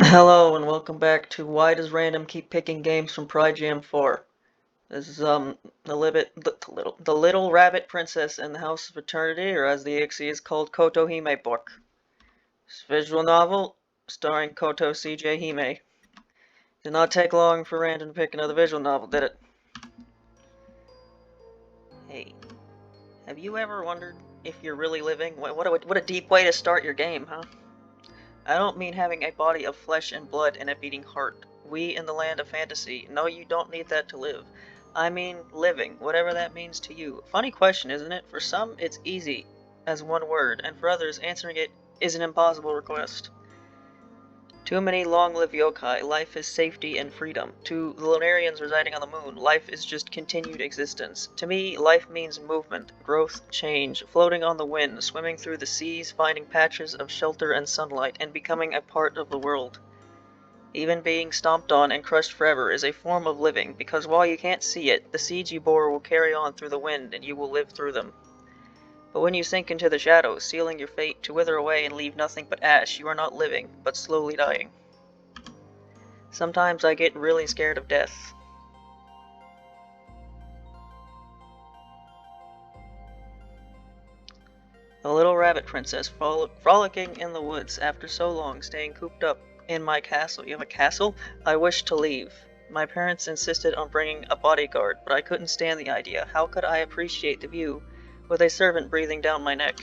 Hello and welcome back to Why Does Random Keep Picking Games from Jam 4? This is the Little Rabbit Princess in the House of Eternity, or as the EXE is called, Kotohime book. This visual novel starring Koto CJ Hime. Did not take long for Random to pick another visual novel, did it? Hey, have you ever wondered if you're really living? What a deep way to start your game, huh? I don't mean having a body of flesh and blood and a beating heart. We in the land of fantasy know you don't need that to live. I mean living, whatever that means to you. Funny question, isn't it? For some, it's easy as one word, and for others, answering it is an impossible request. Too many long-lived yokai, life is safety and freedom. To the Lunarians residing on the moon, life is just continued existence. To me, life means movement, growth, change, floating on the wind, swimming through the seas, finding patches of shelter and sunlight, and becoming a part of the world. Even being stomped on and crushed forever is a form of living, because while you can't see it, the seeds you bore will carry on through the wind, and you will live through them. But when you sink into the shadows, sealing your fate to wither away and leave nothing but ash, you are not living, but slowly dying. Sometimes I get really scared of death. A little rabbit princess frolicking in the woods after so long staying cooped up in my castle. You have a castle? I wished to leave. My parents insisted on bringing a bodyguard, but I couldn't stand the idea. How could I appreciate the view with a servant breathing down my neck?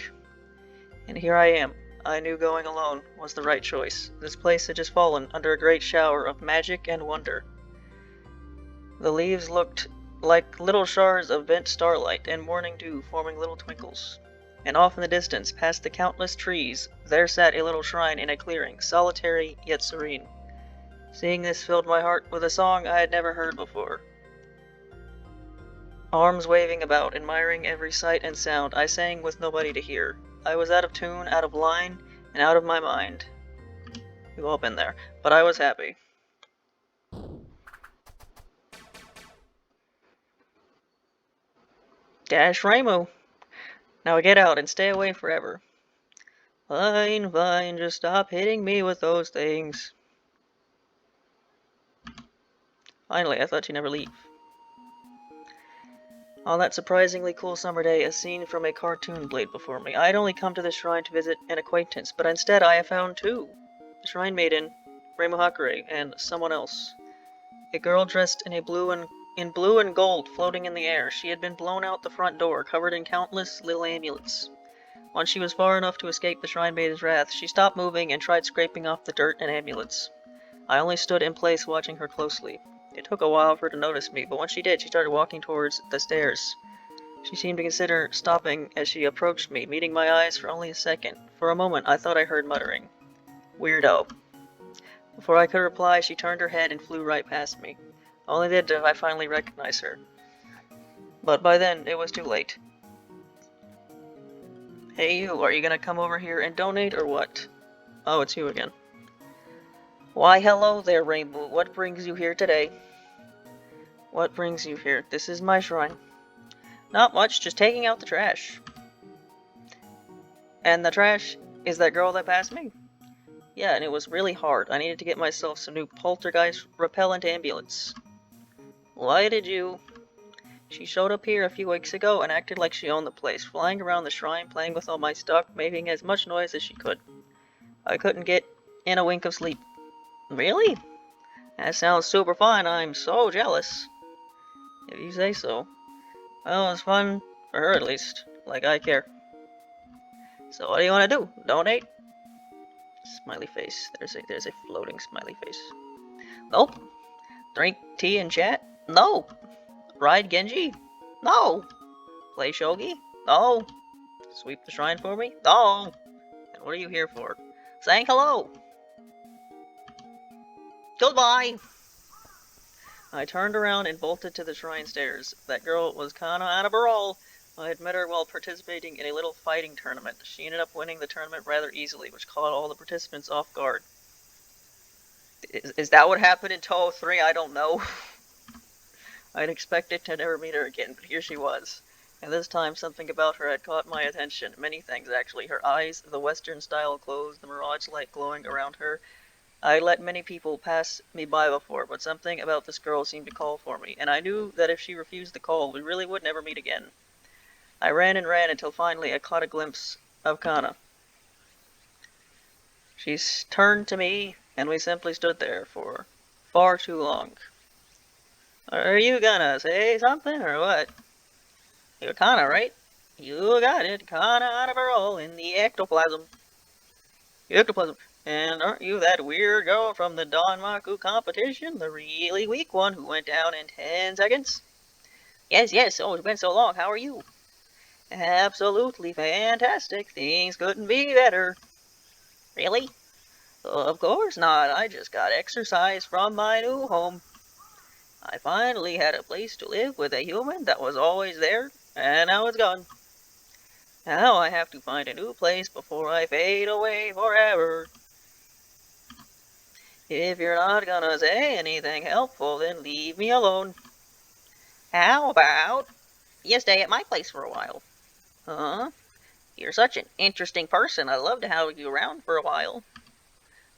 And here I am. I knew going alone was the right choice. This place had just fallen under a great shower of magic and wonder. The leaves looked like little shards of bent starlight and morning dew forming little twinkles. And off in the distance, past the countless trees, there sat a little shrine in a clearing, solitary yet serene. Seeing this filled my heart with a song I had never heard before. Arms waving about, admiring every sight and sound, I sang with nobody to hear. I was out of tune, out of line, and out of my mind. We've all been there, but I was happy. Dash Ramu! Now get out and stay away forever. Fine, fine, just stop hitting me with those things. Finally, I thought you'd never leave. On that surprisingly cool summer day, a scene from a cartoon played before me. I had only come to this shrine to visit an acquaintance, but instead I have found two. The Shrine Maiden, Reimu Hakure, and someone else. A girl dressed in blue and gold floating in the air. She had been blown out the front door, covered in countless little amulets. Once she was far enough to escape the Shrine Maiden's wrath, she stopped moving and tried scraping off the dirt and amulets. I only stood in place watching her closely. It took a while for her to notice me, but when she did, she started walking towards the stairs. She seemed to consider stopping as she approached me, meeting my eyes for only a second. For a moment, I thought I heard muttering. Weirdo. Before I could reply, she turned her head and flew right past me. Only then did I finally recognize her. But by then, it was too late. Hey you, are you gonna come over here and donate or what? Oh, it's you again. Why hello there, Rainbow. What brings you here today? What brings you here? This is my shrine. Not much, just taking out the trash. And the trash is that girl that passed me? Yeah, and it was really hard. I needed to get myself some new poltergeist repellent ambulance. Why did you... She showed up here a few weeks ago and acted like she owned the place, flying around the shrine, playing with all my stuff, making as much noise as she could. I couldn't get in a wink of sleep. Really? That sounds super fun. I'm so jealous. If you say so. Well, it's fun for her at least. Like I care. So what do you want to do? Donate? Smiley face. There's a floating smiley face. Nope. Drink tea and chat? No. Ride Genji? No. Play shogi? No. Sweep the shrine for me? No. And what are you here for? Saying hello. Goodbye. I turned around and bolted to the shrine stairs. That girl was Kana Anabarol. I had met her while participating in a little fighting tournament. She ended up winning the tournament rather easily, which caught all the participants off guard. Is that what happened in Touhou 3? I don't know. I'd expected to never meet her again, but here she was. And this time something about her had caught my attention. Many things, actually. Her eyes, the Western-style clothes, the mirage light glowing around her, I let many people pass me by before, but something about this girl seemed to call for me, and I knew that if she refused the call, we really would never meet again. I ran and ran until finally I caught a glimpse of Kana. She turned to me, and we simply stood there for far too long. Are you gonna say something, or what? You're Kana, right? You got it, Kana out of her hole in the ectoplasm. Ectoplasm. And aren't you that weird girl from the Danmaku competition? The really weak one who went down in 10 seconds? Yes, yes, oh, it's been so long. How are you? Absolutely fantastic. Things couldn't be better. Really? Of course not. I just got exercise from my new home. I finally had a place to live with a human that was always there, and now it's gone. Now I have to find a new place before I fade away forever. If you're not gonna say anything helpful, then leave me alone. How about you stay at my place for a while? Huh? You're such an interesting person. I'd love to have you around for a while.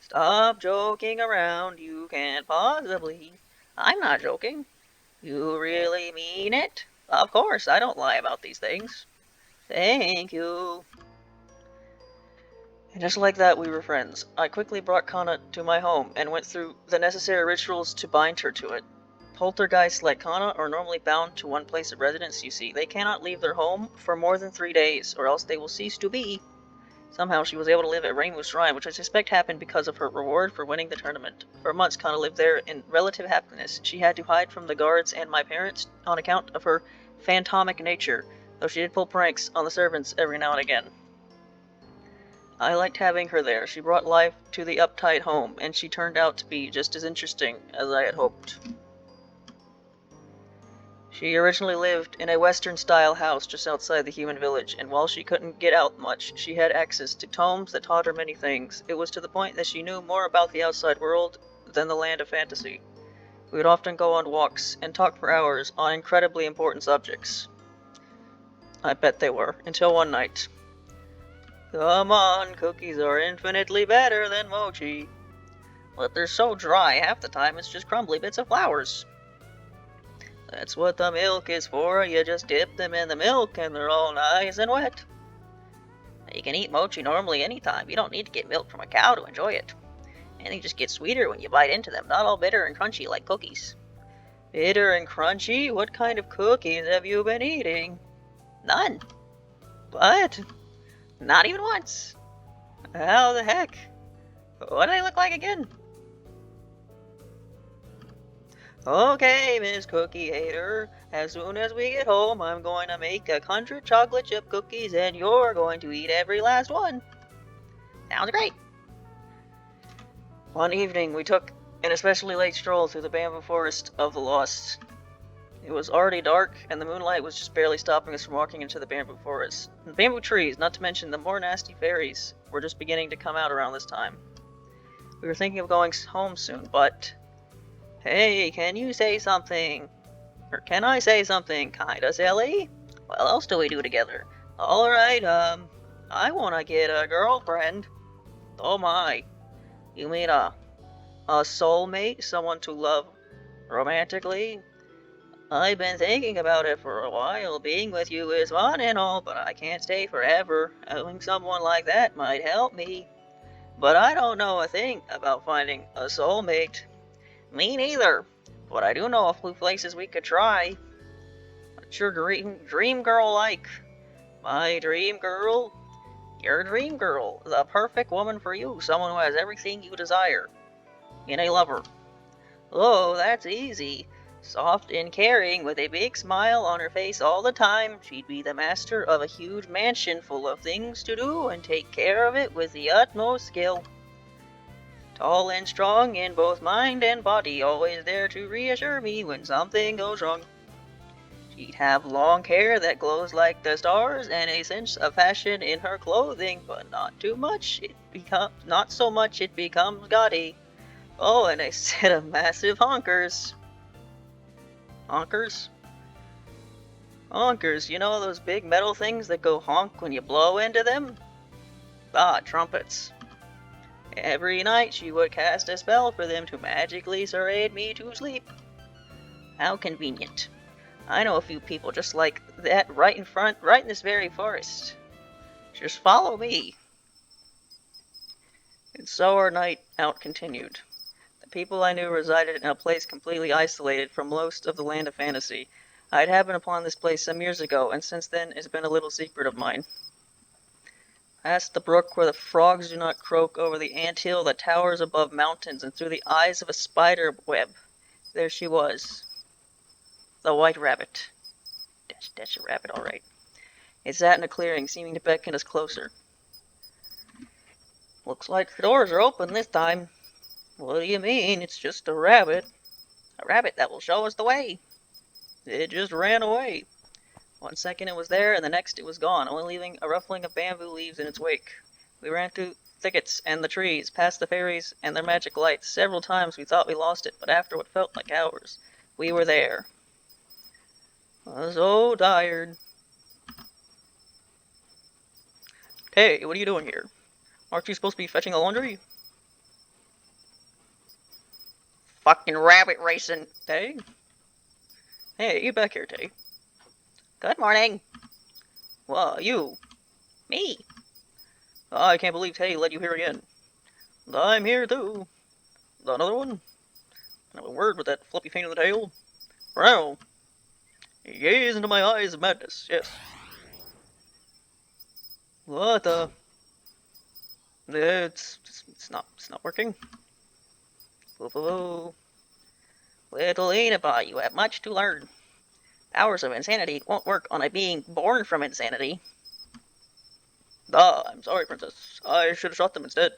Stop joking around. You can't possibly. I'm not joking. You really mean it? Of course, I don't lie about these things. Thank you. And just like that, we were friends. I quickly brought Kana to my home and went through the necessary rituals to bind her to it. Poltergeists like Kana are normally bound to one place of residence, you see. They cannot leave their home for more than 3 days, or else they will cease to be. Somehow she was able to live at Rainbow Shrine, which I suspect happened because of her reward for winning the tournament. For months, Kana lived there in relative happiness. She had to hide from the guards and my parents on account of her phantomic nature, though she did pull pranks on the servants every now and again. I liked having her there. She brought life to the uptight home, and she turned out to be just as interesting as I had hoped. She originally lived in a Western-style house just outside the human village, and while she couldn't get out much, she had access to tomes that taught her many things. It was to the point that she knew more about the outside world than the land of fantasy. We would often go on walks and talk for hours on incredibly important subjects. I bet they were, until one night. Come on, cookies are infinitely better than mochi. But they're so dry, half the time it's just crumbly bits of flowers. That's what the milk is for. You just dip them in the milk and they're all nice and wet. You can eat mochi normally anytime. You don't need to get milk from a cow to enjoy it. And they just get sweeter when you bite into them, not all bitter and crunchy like cookies. Bitter and crunchy? What kind of cookies have you been eating? None. What? Not even once. How the heck? What do they look like again? Okay, Miss Cookie Hater, as soon as we get home, I'm going to make 100 chocolate chip cookies and you're going to eat every last one. Sounds great. One evening, we took an especially late stroll through the bamboo forest of the Lost. It was already dark, and the moonlight was just barely stopping us from walking into the bamboo forest. The bamboo trees, not to mention the more nasty fairies, were just beginning to come out around this time. We were thinking of going home soon, but... Hey, can you say something? Or can I say something kinda silly? What else do we do together? Alright, I wanna get a girlfriend. Oh my. You mean a soulmate? Someone to love romantically? I've been thinking about it for a while. Being with you is fun and all, but I can't stay forever. Having someone like that might help me. But I don't know a thing about finding a soulmate. Me neither, but I do know a few places we could try. What's your dream girl like? My dream girl? Your dream girl, the perfect woman for you, someone who has everything you desire in a lover. Oh, that's easy. Soft and caring, with a big smile on her face all the time, she'd be the master of a huge mansion full of things to do and take care of it with the utmost skill. Tall and strong in both mind and body, always there to reassure me when something goes wrong. She'd have long hair that glows like the stars and a sense of fashion in her clothing, but not too much. Not so much it becomes gaudy. Oh, and a set of massive honkers. Honkers? Honkers, you know those big metal things that go honk when you blow into them? Ah, trumpets. Every night she would cast a spell for them to magically serenade me to sleep. How convenient. I know a few people just like that right in this very forest. Just follow me. And so our night out continued. The people I knew resided in a place completely isolated from most of the land of fantasy. I had happened upon this place some years ago, and since then it's been a little secret of mine. Past the brook where the frogs do not croak, over the ant-hill that towers above mountains, and through the eyes of a spider web, there she was. The white rabbit. That's a rabbit, all right. It sat in a clearing, seeming to beckon us closer. Looks like the doors are open this time. What do you mean? It's just a rabbit. A rabbit that will show us the way. It just ran away. 1 second it was there, and the next it was gone, only leaving a ruffling of bamboo leaves in its wake. We ran through thickets and the trees, past the fairies and their magic lights. Several times we thought we lost it, but after what felt like hours, we were there. I was so tired. Hey, what are you doing here? Aren't you supposed to be fetching the laundry? Fucking rabbit racing, Tay. Hey, get back here, Tay. Good morning. Well, you. Me. I can't believe Tay let you here again. I'm here too. Another one? Have a word with that fluffy thing in the tail? Wow. You gaze into my eyes of madness, yes. What the? It's not working. Whoa. Little Inaba, you have much to learn. Powers of insanity won't work on a being born from insanity. Ah, I'm sorry, Princess. I should have shot them instead.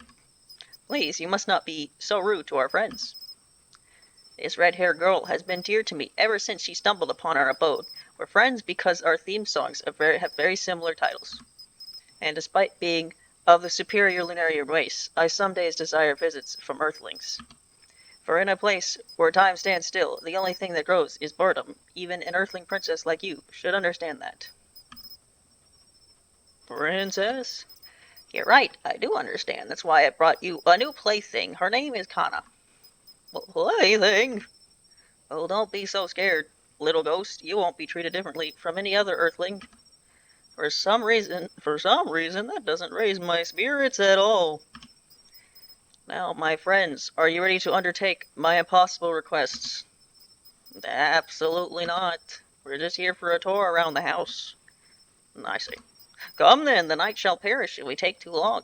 Please, you must not be so rude to our friends. This red-haired girl has been dear to me ever since she stumbled upon our abode. We're friends because our theme songs have very similar titles. And despite being of the superior lunar race, I some days desire visits from earthlings. For in a place where time stands still, the only thing that grows is boredom. Even an earthling princess like you should understand that. Princess? You're right, I do understand. That's why I brought you a new plaything. Her name is Kana. Plaything? Oh, don't be so scared, little ghost. You won't be treated differently from any other earthling. For some reason, that doesn't raise my spirits at all. Now, my friends, are you ready to undertake my impossible requests? Absolutely not. We're just here for a tour around the house. I see. Come then, the night shall perish if we take too long.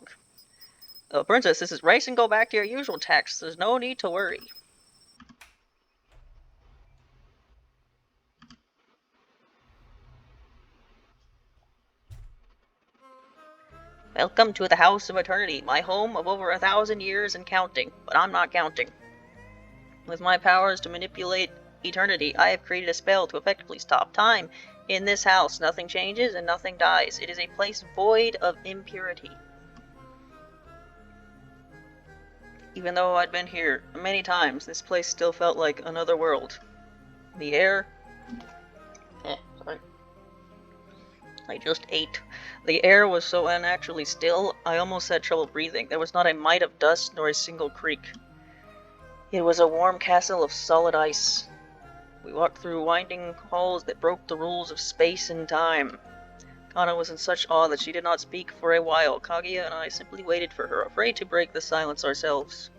Oh, Princess, this is race and go back to your usual tax. There's no need to worry. Welcome to the House of Eternity, my home of over 1,000 years and counting, but I'm not counting. With my powers to manipulate eternity, I have created a spell to effectively stop time. In this house, nothing changes and nothing dies. It is a place void of impurity. Even though I'd been here many times, this place still felt like another world. The air... sorry. I just ate. The air was so unnaturally still, I almost had trouble breathing. There was not a mite of dust nor a single creak. It was a warm castle of solid ice. We walked through winding halls that broke the rules of space and time. Kana was in such awe that she did not speak for a while. Kaguya and I simply waited for her, afraid to break the silence ourselves.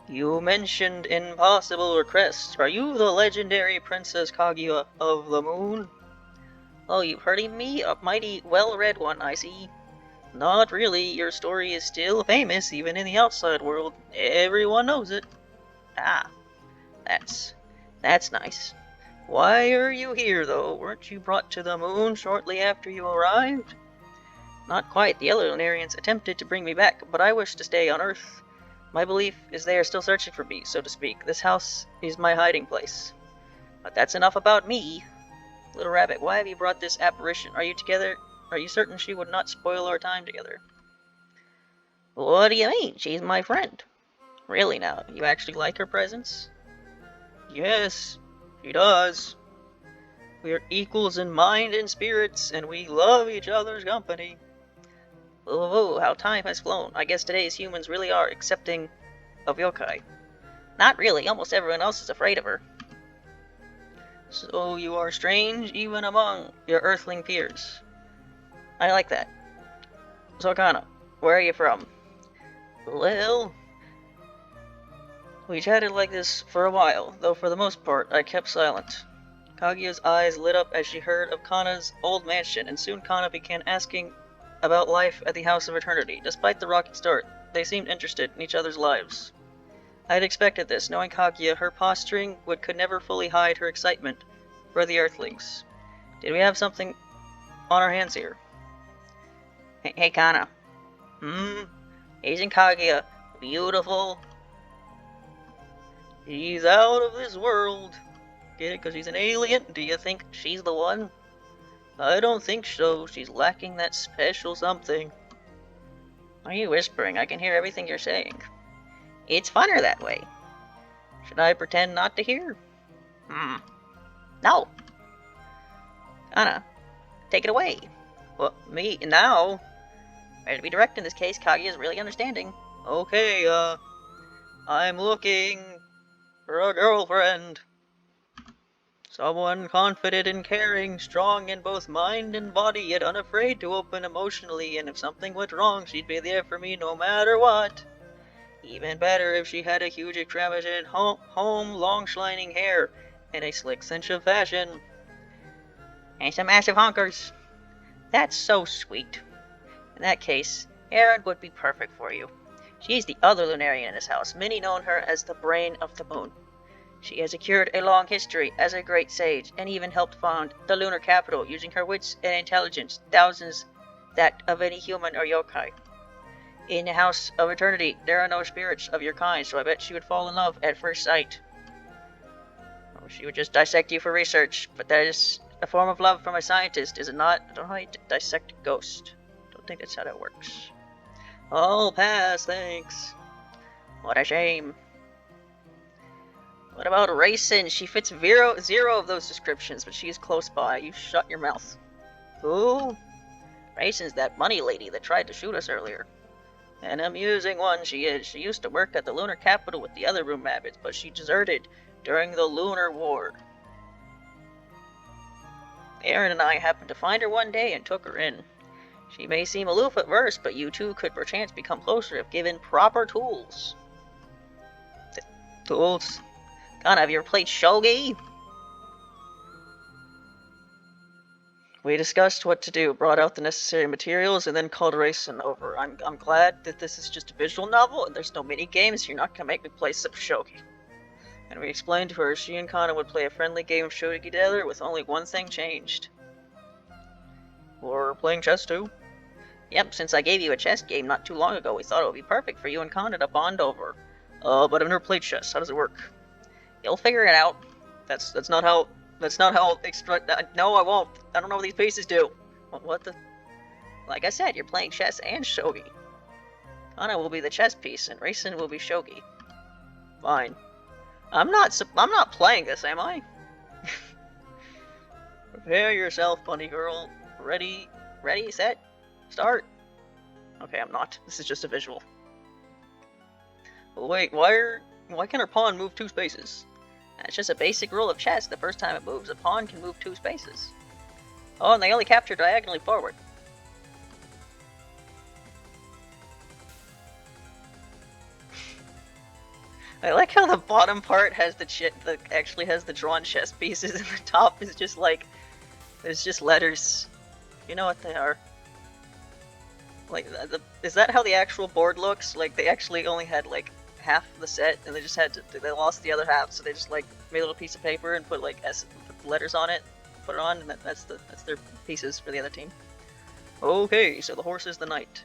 You mentioned impossible requests. Are you the legendary Princess Kaguya of the Moon? Oh, you've heard of me? A mighty well-read one, I see. Not really. Your story is still famous, even in the outside world. Everyone knows it. Ah, that's nice. Why are you here, though? Weren't you brought to the moon shortly after you arrived? Not quite. The other Lunarians attempted to bring me back, but I wish to stay on Earth. My belief is they are still searching for me, so to speak. This house is my hiding place. But that's enough about me. Little Rabbit, why have you brought this apparition? Are you together? Are you certain she would not spoil our time together? What do you mean? She's my friend. Really now, you actually like her presence? Yes, she does. We are equals in mind and spirits, and we love each other's company. Oh, how time has flown. I guess today's humans really are accepting of yokai. Not really, almost everyone else is afraid of her. So you are strange even among your earthling peers. I like that. So Kana, where are you from? Well, we chatted like this for a while, though for the most part I kept silent. Kaguya's eyes lit up as she heard of Kana's old mansion, and soon Kana began asking about life at the House of Eternity. Despite the rocky start, they seemed interested in each other's lives. I had expected this, knowing Kaguya, her posturing could never fully hide her excitement for the Earthlings. Did we have something on our hands here? Hey Kana. Isn't Kaguya beautiful? She's out of this world. Get it? Because she's an alien? Do you think she's the one? I don't think so. She's lacking that special something. Are you whispering? I can hear everything you're saying. It's funner that way. Should I pretend not to hear? No. Kana, take it away. Well, me now? Better to be direct in this case. Kaguya is really understanding. Okay, I'm looking for a girlfriend. Someone confident and caring, strong in both mind and body, yet unafraid to open emotionally, and if something went wrong, she'd be there for me no matter what. Even better if she had a huge extravagant home, long shining hair, and a slick sense of fashion. And some massive honkers. That's so sweet. In that case, Erin would be perfect for you. She's the other Lunarian in this house, many known her as the Brain of the Moon. She has secured a long history as a great sage, and even helped found the lunar capital, using her wits and intelligence, thousands that of any human or yokai. In the House of Eternity, there are no spirits of your kind, so I bet she would fall in love at first sight. Or she would just dissect you for research, but that is a form of love from a scientist, is it not? I don't know how you dissect a ghost. Don't think that's how that works. I'll pass, thanks. What a shame. What about Racin? She fits zero of those descriptions, but she is close by. You shut your mouth. Who? Racin's that money lady that tried to shoot us earlier. An amusing one she is. She used to work at the lunar capital with the other room rabbits, but she deserted during the Lunar War. Erin and I happened to find her one day and took her in. She may seem aloof at first, but you two could perchance become closer if given proper tools. Tools? Kana, have you ever played shogi? We discussed what to do, brought out the necessary materials, and then called Racin over. I'm glad that this is just a visual novel, and there's no mini-games. You're not gonna make me play some shogi. And we explained to her she and Kana would play a friendly game of shogi together, with only one thing changed. We're playing chess too? Yep, since I gave you a chess game not too long ago, we thought it would be perfect for you and Kana to bond over. But I've never played chess. How does it work? You'll figure it out. That's not how no, I won't. I don't know what these pieces do. What the? Like I said, you're playing chess and shogi. Kana will be the chess piece, and Racin will be shogi. Fine. I'm not playing this, am I? Prepare yourself, bunny girl. Ready, set, start. Okay, I'm not. This is just a visual. Wait, why can her pawn move 2 spaces? That's just a basic rule of chess. The first time it moves, a pawn can move 2 spaces. Oh, and they only capture diagonally forward. I like how the bottom part has actually has the drawn chess pieces, and the top is just like, there's just letters. You know what they are. Like, is that how the actual board looks? Like, they actually only had like half the set, and they lost the other half, so they just like made a little piece of paper and put like put letters on it, put it on, and that's their pieces for the other team. Okay, so the horse is the knight.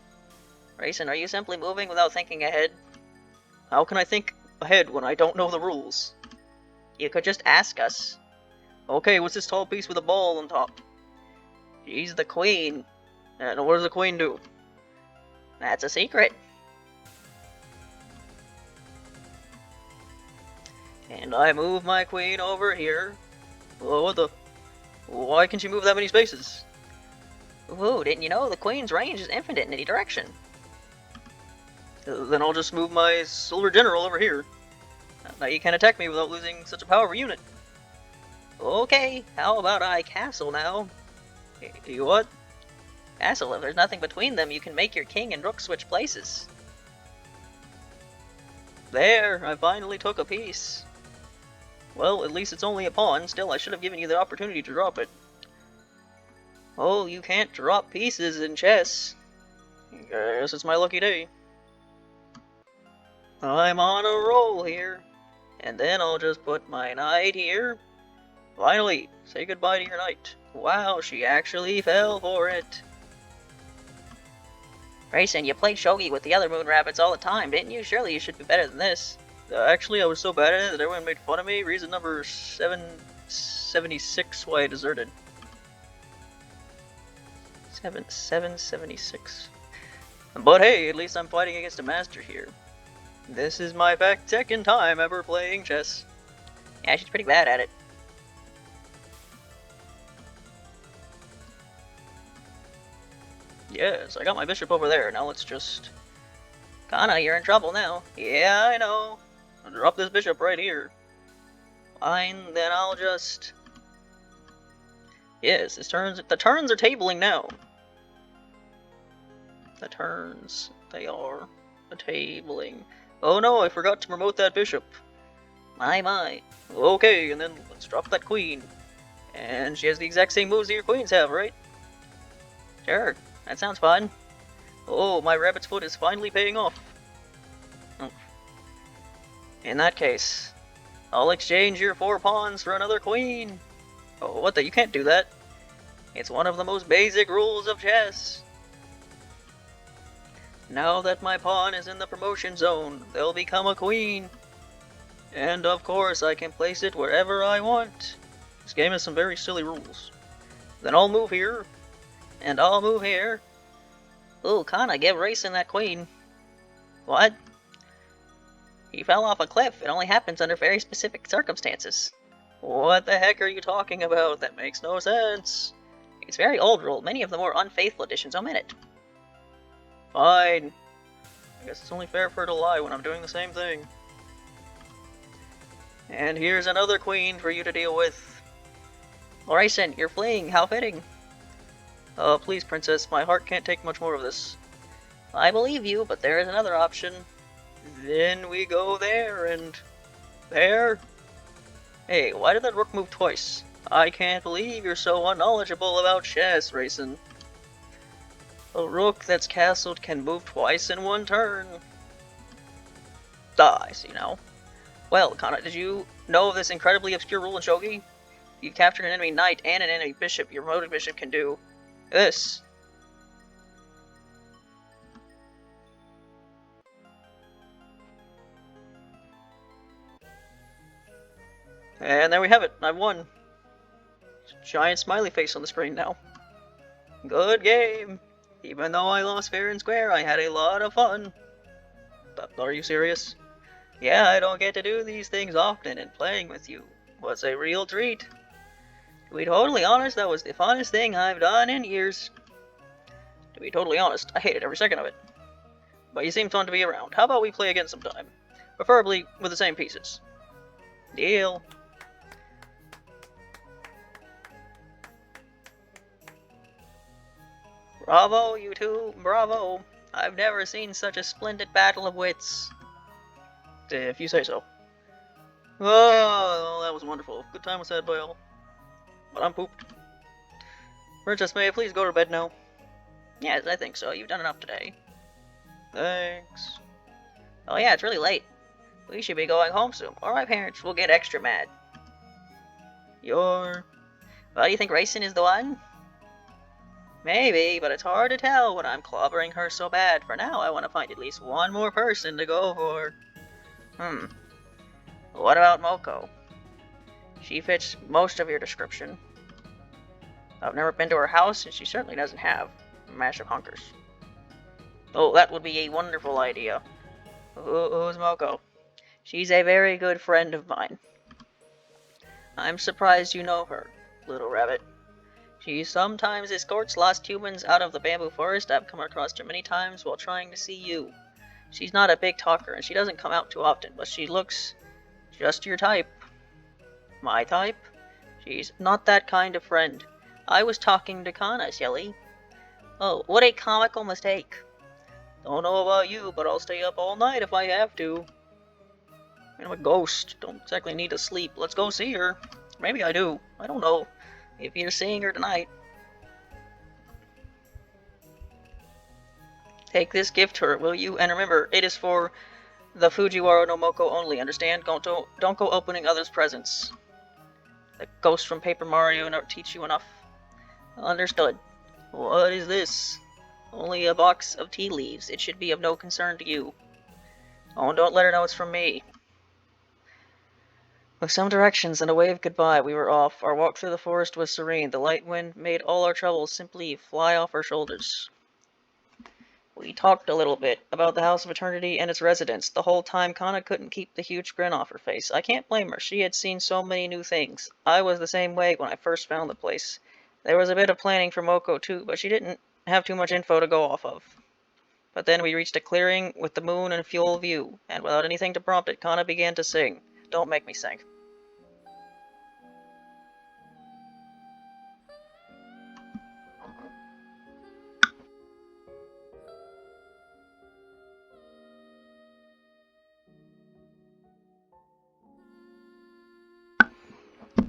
Racin, are you simply moving without thinking ahead? How can I think ahead when I don't know the rules? You could just ask us. Okay, what's this tall piece with a ball on top? She's the queen. And what does the queen do? That's a secret. And I move my queen over here. Well, what the? Why can she move that many spaces? Ooh, didn't you know the Queen's range is infinite in any direction? Then I'll just move my Silver General over here. Now you can't attack me without losing such a powerful unit. Okay, how about I castle now? You what? Castle, if there's nothing between them, you can make your king and rook switch places. There, I finally took a piece. Well, at least it's only a pawn. Still, I should have given you the opportunity to drop it. Oh, you can't drop pieces in chess. Guess it's my lucky day. I'm on a roll here. And then I'll just put my knight here. Finally, say goodbye to your knight. Wow, she actually fell for it. Grayson, you played shogi with the other moon rabbits all the time, didn't you? Surely you should be better than this. Actually, I was so bad at it that everyone made fun of me. Reason number 776 why I deserted. 776. But hey, at least I'm fighting against a master here. This is my second time ever playing chess. Yeah, she's pretty bad at it. Yes, I got my bishop over there. Now let's just... Kana, you're in trouble now. Yeah, I know. I'll drop this bishop right here. Fine, then I'll just... Yes, the turns are tabling now. The turns, they are tabling. Oh no, I forgot to promote that bishop. My. Okay, and then let's drop that queen. And she has the exact same moves that your queens have, right? Sure, that sounds fun. Oh, my rabbit's foot is finally paying off. Oh. In that case, I'll exchange your 4 pawns for another queen. Oh, what the? You can't do that. It's one of the most basic rules of chess. Now that my pawn is in the promotion zone, they'll become a queen. And of course, I can place it wherever I want. This game has some very silly rules. Then I'll move here, and I'll move here. Ooh, Kana, give Racing that queen. What? He fell off a cliff. It only happens under very specific circumstances. What the heck are you talking about? That makes no sense. It's very old rule. Many of the more unfaithful editions omit it. Fine. I guess it's only fair for her to lie when I'm doing the same thing. And here's another queen for you to deal with. Racing, you're fleeing. How fitting. Please, princess. My heart can't take much more of this. I believe you, but there is another option. Then we go there and... there? Hey, why did that rook move twice? I can't believe you're so unknowledgeable about chess, Racing. A rook that's castled can move twice in one turn. I see now. Well, Kana, did you know of this incredibly obscure rule in shogi? If you captured an enemy knight and an enemy bishop, your promoted bishop can do this. And there we have it. I've won. Giant smiley face on the screen now. Good game. Even though I lost fair and square, I had a lot of fun. Are you serious? Yeah, I don't get to do these things often, and playing with you was a real treat. To be totally honest, that was the funnest thing I've done in years. To be totally honest, I hated every second of it. But you seem fun to be around. How about we play again sometime? Preferably with the same pieces. Deal. Bravo, you two, bravo. I've never seen such a splendid battle of wits. If you say so. Oh, that was wonderful. Good time was had by all. But I'm pooped. Princess, may I please go to bed now? Yes, I think so. You've done enough today. Thanks. Oh yeah, it's really late. We should be going home soon, or my parents will get extra mad. Well, do you think Racing is the one? Maybe, but it's hard to tell when I'm clobbering her so bad. For now, I want to find at least one more person to go for. What about Moko? She fits most of your description. I've never been to her house, and she certainly doesn't have a mash of hunkers. Oh, that would be a wonderful idea. Who's Moko? She's a very good friend of mine. I'm surprised you know her, little rabbit. She sometimes escorts lost humans out of the bamboo forest. I've come across her many times while trying to see you. She's not a big talker, and she doesn't come out too often, but she looks just your type. My type? She's not that kind of friend. I was talking to Kana, silly. Oh, what a comical mistake. Don't know about you, but I'll stay up all night if I have to. I'm a ghost. Don't exactly need to sleep. Let's go see her. Maybe I do. I don't know. If you're seeing her tonight. Take this gift to her, will you? And remember, it is for the Fujiwara no Moko only, understand? Don't go opening others' presents. The ghost from Paper Mario never teach you enough. Understood. What is this? Only a box of tea leaves. It should be of no concern to you. Oh, and don't let her know it's from me. With some directions and a wave goodbye, we were off. Our walk through the forest was serene. The light wind made all our troubles simply fly off our shoulders. We talked a little bit about the House of Eternity and its residents. The whole time, Kana couldn't keep the huge grin off her face. I can't blame her. She had seen so many new things. I was the same way when I first found the place. There was a bit of planning for Moko, too, but she didn't have too much info to go off of. But then we reached a clearing with the moon in full view, and without anything to prompt it, Kana began to sing. Don't make me sing.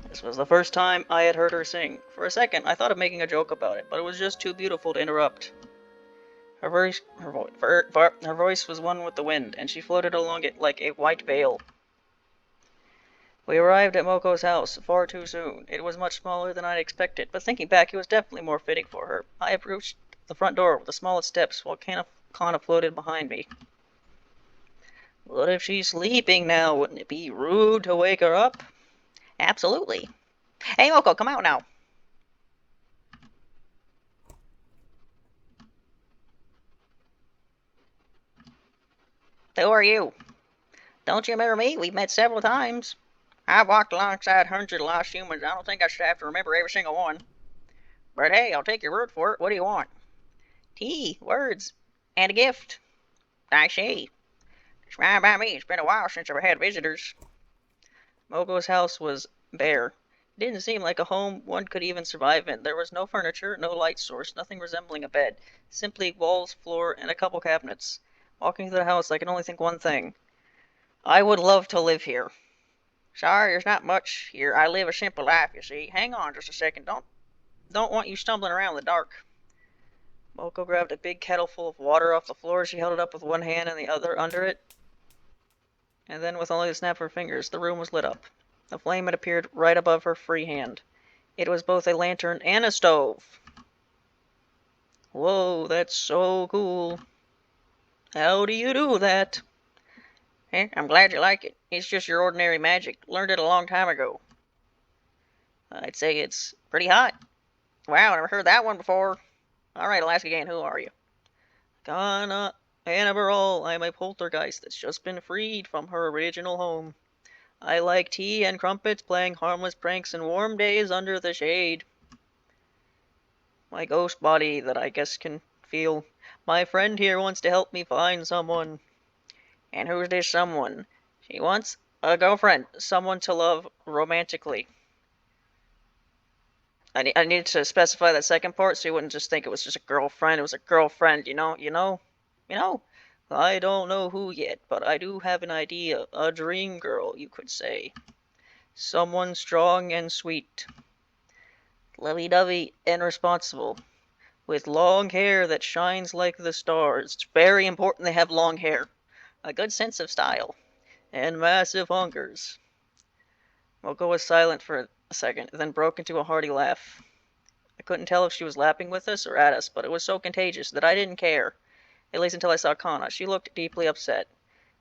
This was the first time I had heard her sing. For a second, I thought of making a joke about it, but it was just too beautiful to interrupt. Her voice was one with the wind, and she floated along it like a white veil. We arrived at Moko's house far too soon. It was much smaller than I'd expected, but thinking back, it was definitely more fitting for her. I approached the front door with the smallest steps, while Kana floated behind me. What if she's sleeping now? Wouldn't it be rude to wake her up? Absolutely. Hey, Moko, come out now. Who are you? Don't you remember me? We've met several times. I've walked alongside hundreds of lost humans. I don't think I should have to remember every single one. But hey, I'll take your word for it. What do you want? Tea, words, and a gift. I see. It's fine by me. It's been a while since I've had visitors. Moko's house was bare. It didn't seem like a home one could even survive in. There was no furniture, no light source, nothing resembling a bed. Simply walls, floor, and a couple cabinets. Walking through the house, I could only think one thing. I would love to live here. Sorry, there's not much here. I live a simple life, you see. Hang on just a second. Don't want you stumbling around in the dark. Moko grabbed a big kettle full of water off the floor. She held it up with one hand and the other under it. And then, with only the snap of her fingers, the room was lit up. A flame had appeared right above her free hand. It was both a lantern and a stove. Whoa, that's so cool. How do you do that? Eh, I'm glad you like it. It's just your ordinary magic. Learned it a long time ago. I'd say it's pretty hot. Wow, never heard that one before. Alright, I'll ask again, who are you? Kana Annabelle. I'm a poltergeist that's just been freed from her original home. I like tea and crumpets, playing harmless pranks and warm days under the shade. My ghost body that I guess can feel. My friend here wants to help me find someone. And who's this someone? She wants a girlfriend, someone to love romantically. I needed to specify that second part so you wouldn't just think it was just a girlfriend. It was a girlfriend, you know? I don't know who yet, but I do have an idea. A dream girl, you could say. Someone strong and sweet. Lovey-dovey and responsible. With long hair that shines like the stars. It's very important they have long hair. A good sense of style. And massive hungers. Moko was silent for a second, then broke into a hearty laugh. I couldn't tell if she was laughing with us or at us, but it was so contagious that I didn't care. At least until I saw Kana. She looked deeply upset.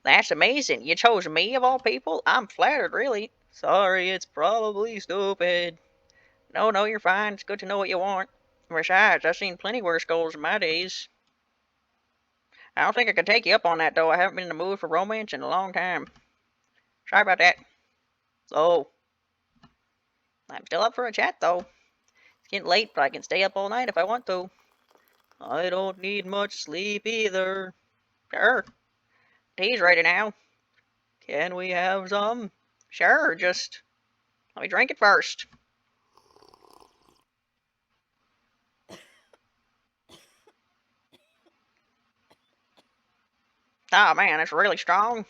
That's amazing. You chose me of all people? I'm flattered, really. Sorry, it's probably stupid. No, you're fine. It's good to know what you want. Besides, I've seen plenty worse goals in my days. I don't think I could take you up on that, though. I haven't been in the mood for romance in a long time. Sorry about that. So, I'm still up for a chat, though. It's getting late, but I can stay up all night if I want to. I don't need much sleep either. Sure. Tea's ready now. Can we have some? Sure, just let me drink it first. Oh man, it's really strong.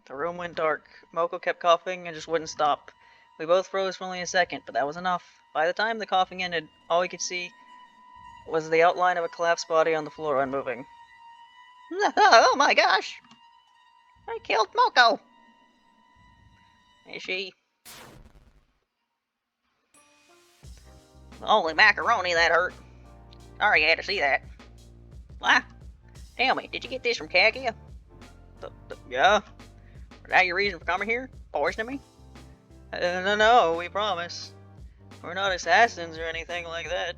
The room went dark. Moko kept coughing and just wouldn't stop. We both froze for only a second, but that was enough. By the time the coughing ended, all we could see was the outline of a collapsed body on the floor, unmoving. Oh my gosh! I killed Moko! Is she? Holy macaroni, that hurt. Sorry you had to see that. Why? Tell me, did you get this from Kaguya? Yeah. Is that your reason for coming here? Poisoning me? No, we promise. We're not assassins or anything like that.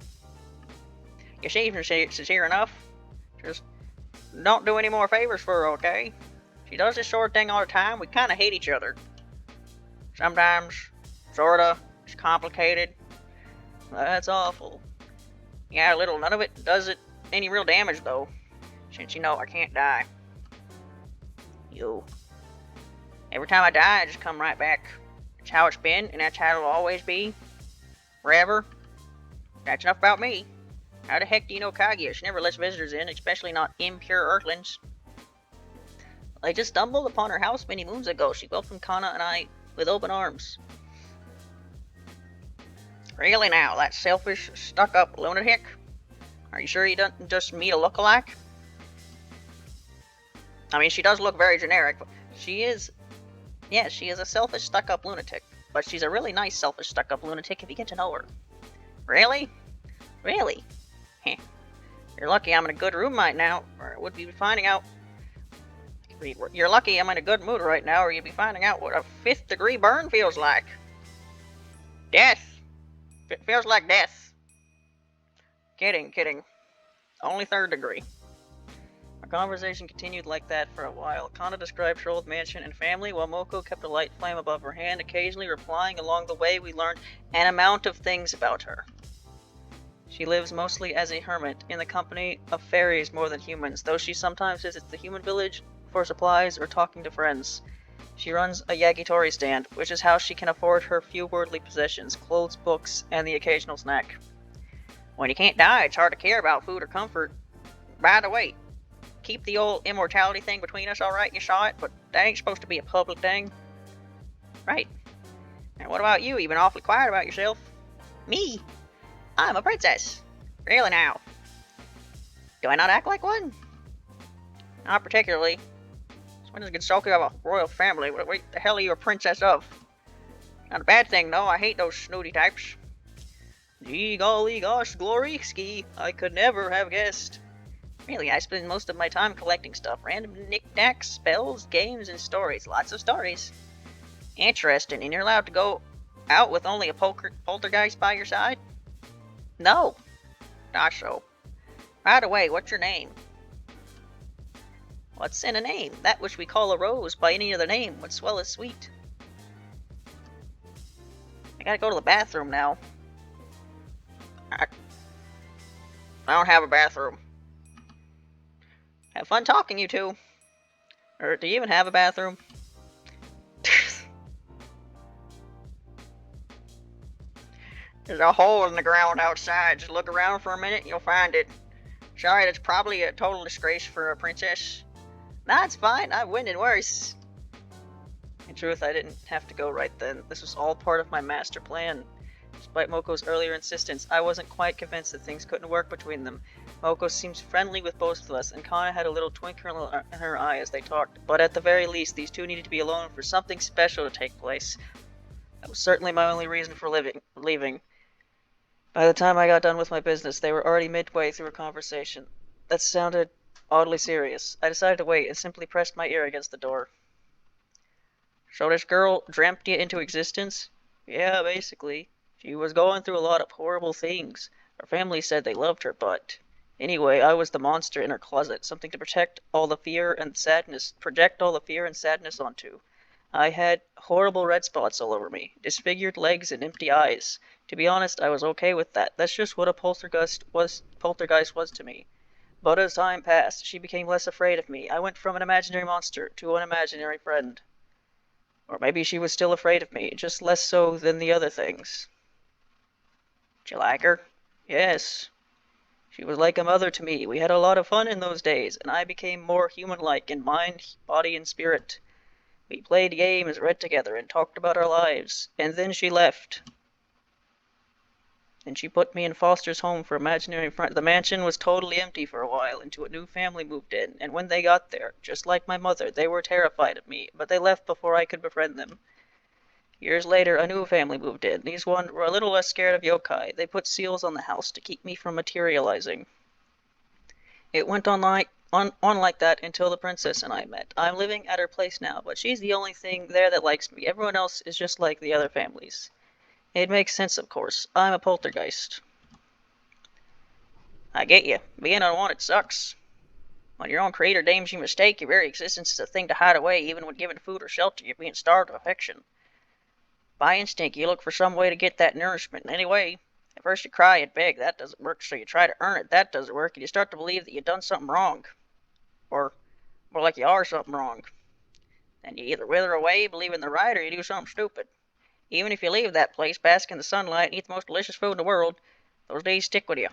You seem sincere enough. Just don't do any more favors for her, okay? She does this sort of thing all the time. We kind of hate each other. Sometimes, sorta. It's complicated. That's awful. Yeah, little. None of it does it any real damage, though. Since you know I can't die. You. Every time I die, I just come right back. That's how it's been, and that's how it'll always be. Forever. That's enough about me. How the heck do you know Kaguya? She never lets visitors in, especially not impure earthlings. I just stumbled upon her house many moons ago. She welcomed Kana and I with open arms. Really now, that selfish, stuck-up lunatic? Are you sure you don't just meet a look-alike? I mean, she does look very generic, but she is... Yeah, she is a selfish, stuck-up lunatic. But she's a really nice, selfish, stuck-up lunatic if you get to know her. Really? Really? Heh. You're lucky I'm in a good room right now, or I would be finding out... You're lucky I'm in a good mood right now, or you'd be finding out what a 5th-degree burn feels like. Death. It feels like death. Kidding. Only 3rd degree. Our conversation continued like that for a while. Kana described her old mansion and family, while Moko kept a light flame above her hand, occasionally replying. Along the way, we learned an amount of things about her. She lives mostly as a hermit, in the company of fairies more than humans, though she sometimes visits the human village for supplies or talking to friends. She runs a yakitori stand, which is how she can afford her few worldly possessions, clothes, books, and the occasional snack. When you can't die, it's hard to care about food or comfort. By the way, keep the old immortality thing between us, alright? You saw it, but that ain't supposed to be a public thing. Right. And what about you? You've been awfully quiet about yourself. Me? I'm a princess. Really now? Do I not act like one? Not particularly. When does Gensokyo have a royal family? What the hell are you a princess of? Not a bad thing, though. I hate those snooty types. Gee golly gosh glory ski. I could never have guessed. Really, I spend most of my time collecting stuff. Random knickknacks, spells, games, and stories. Lots of stories. Interesting. And you're allowed to go out with only a poltergeist by your side? No. Not so. By the way, what's your name? What's in a name? That which we call a rose by any other name would swell as sweet. I gotta go to the bathroom now. I don't have a bathroom. Have fun talking, you two. Or do you even have a bathroom? There's a hole in the ground outside. Just look around for a minute and you'll find it. Sorry, that's probably a total disgrace for a princess. Nah, it's fine. I've win in worse. In truth, I didn't have to go right then. This was all part of my master plan. Despite Moko's earlier insistence, I wasn't quite convinced that things couldn't work between them. Moko seemed friendly with both of us, and Kana had a little twinkle in her eye as they talked. But at the very least, these two needed to be alone for something special to take place. That was certainly my only reason for leaving. By the time I got done with my business, they were already midway through a conversation that sounded oddly serious. I decided to wait and simply pressed my ear against the door. So this girl dreamt you into existence? Yeah, basically. She was going through a lot of horrible things. Her family said they loved her, but... Anyway, I was the monster in her closet, something to project all the fear and sadness onto. I had horrible red spots all over me, disfigured legs, and empty eyes. To be honest, I was okay with that. That's just what a poltergeist was to me. But as time passed, she became less afraid of me. I went from an imaginary monster to an imaginary friend. Or maybe she was still afraid of me, just less so than the other things. Did you like her? Yes. She was like a mother to me. We had a lot of fun in those days, and I became more human-like in mind, body, and spirit. We played games, read together, and talked about our lives. And then she left. And she put me in Foster's home for imaginary friends. The mansion was totally empty for a while until a new family moved in, and when they got there, just like my mother, they were terrified of me, but they left before I could befriend them. Years later, a new family moved in. These ones were a little less scared of yokai. They put seals on the house to keep me from materializing. It went on like that until the princess and I met. I'm living at her place now, but she's the only thing there that likes me. Everyone else is just like the other families. It makes sense, of course. I'm a poltergeist. I get you. Being unwanted sucks. When your own creator deems you mistake, your very existence is a thing to hide away. Even when given food or shelter, you're being starved of affection. By instinct, you look for some way to get that nourishment in any way. At first you cry and beg. That doesn't work, so you try to earn it. That doesn't work, and you start to believe that you've done something wrong. Or more like you are something wrong. Then you either wither away, believing the right, or you do something stupid. Even if you leave that place, bask in the sunlight, and eat the most delicious food in the world, those days stick with you.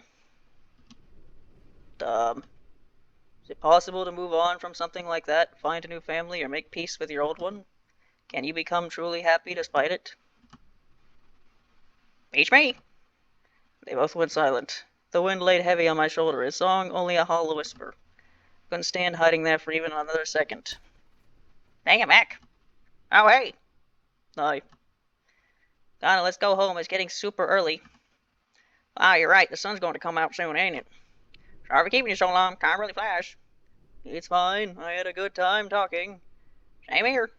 Is it possible to move on from something like that, find a new family, or make peace with your old one? Can you become truly happy despite it? Teach me! They both went silent. The wind laid heavy on my shoulder, his song only a hollow whisper. Couldn't stand hiding there for even another second. Dang it, Mac! Oh, hey! Hi. Kana, let's go home. It's getting super early. Ah, you're right. The sun's going to come out soon, ain't it? Sorry for keeping you so long. Time really flies. It's fine. I had a good time talking. Same here.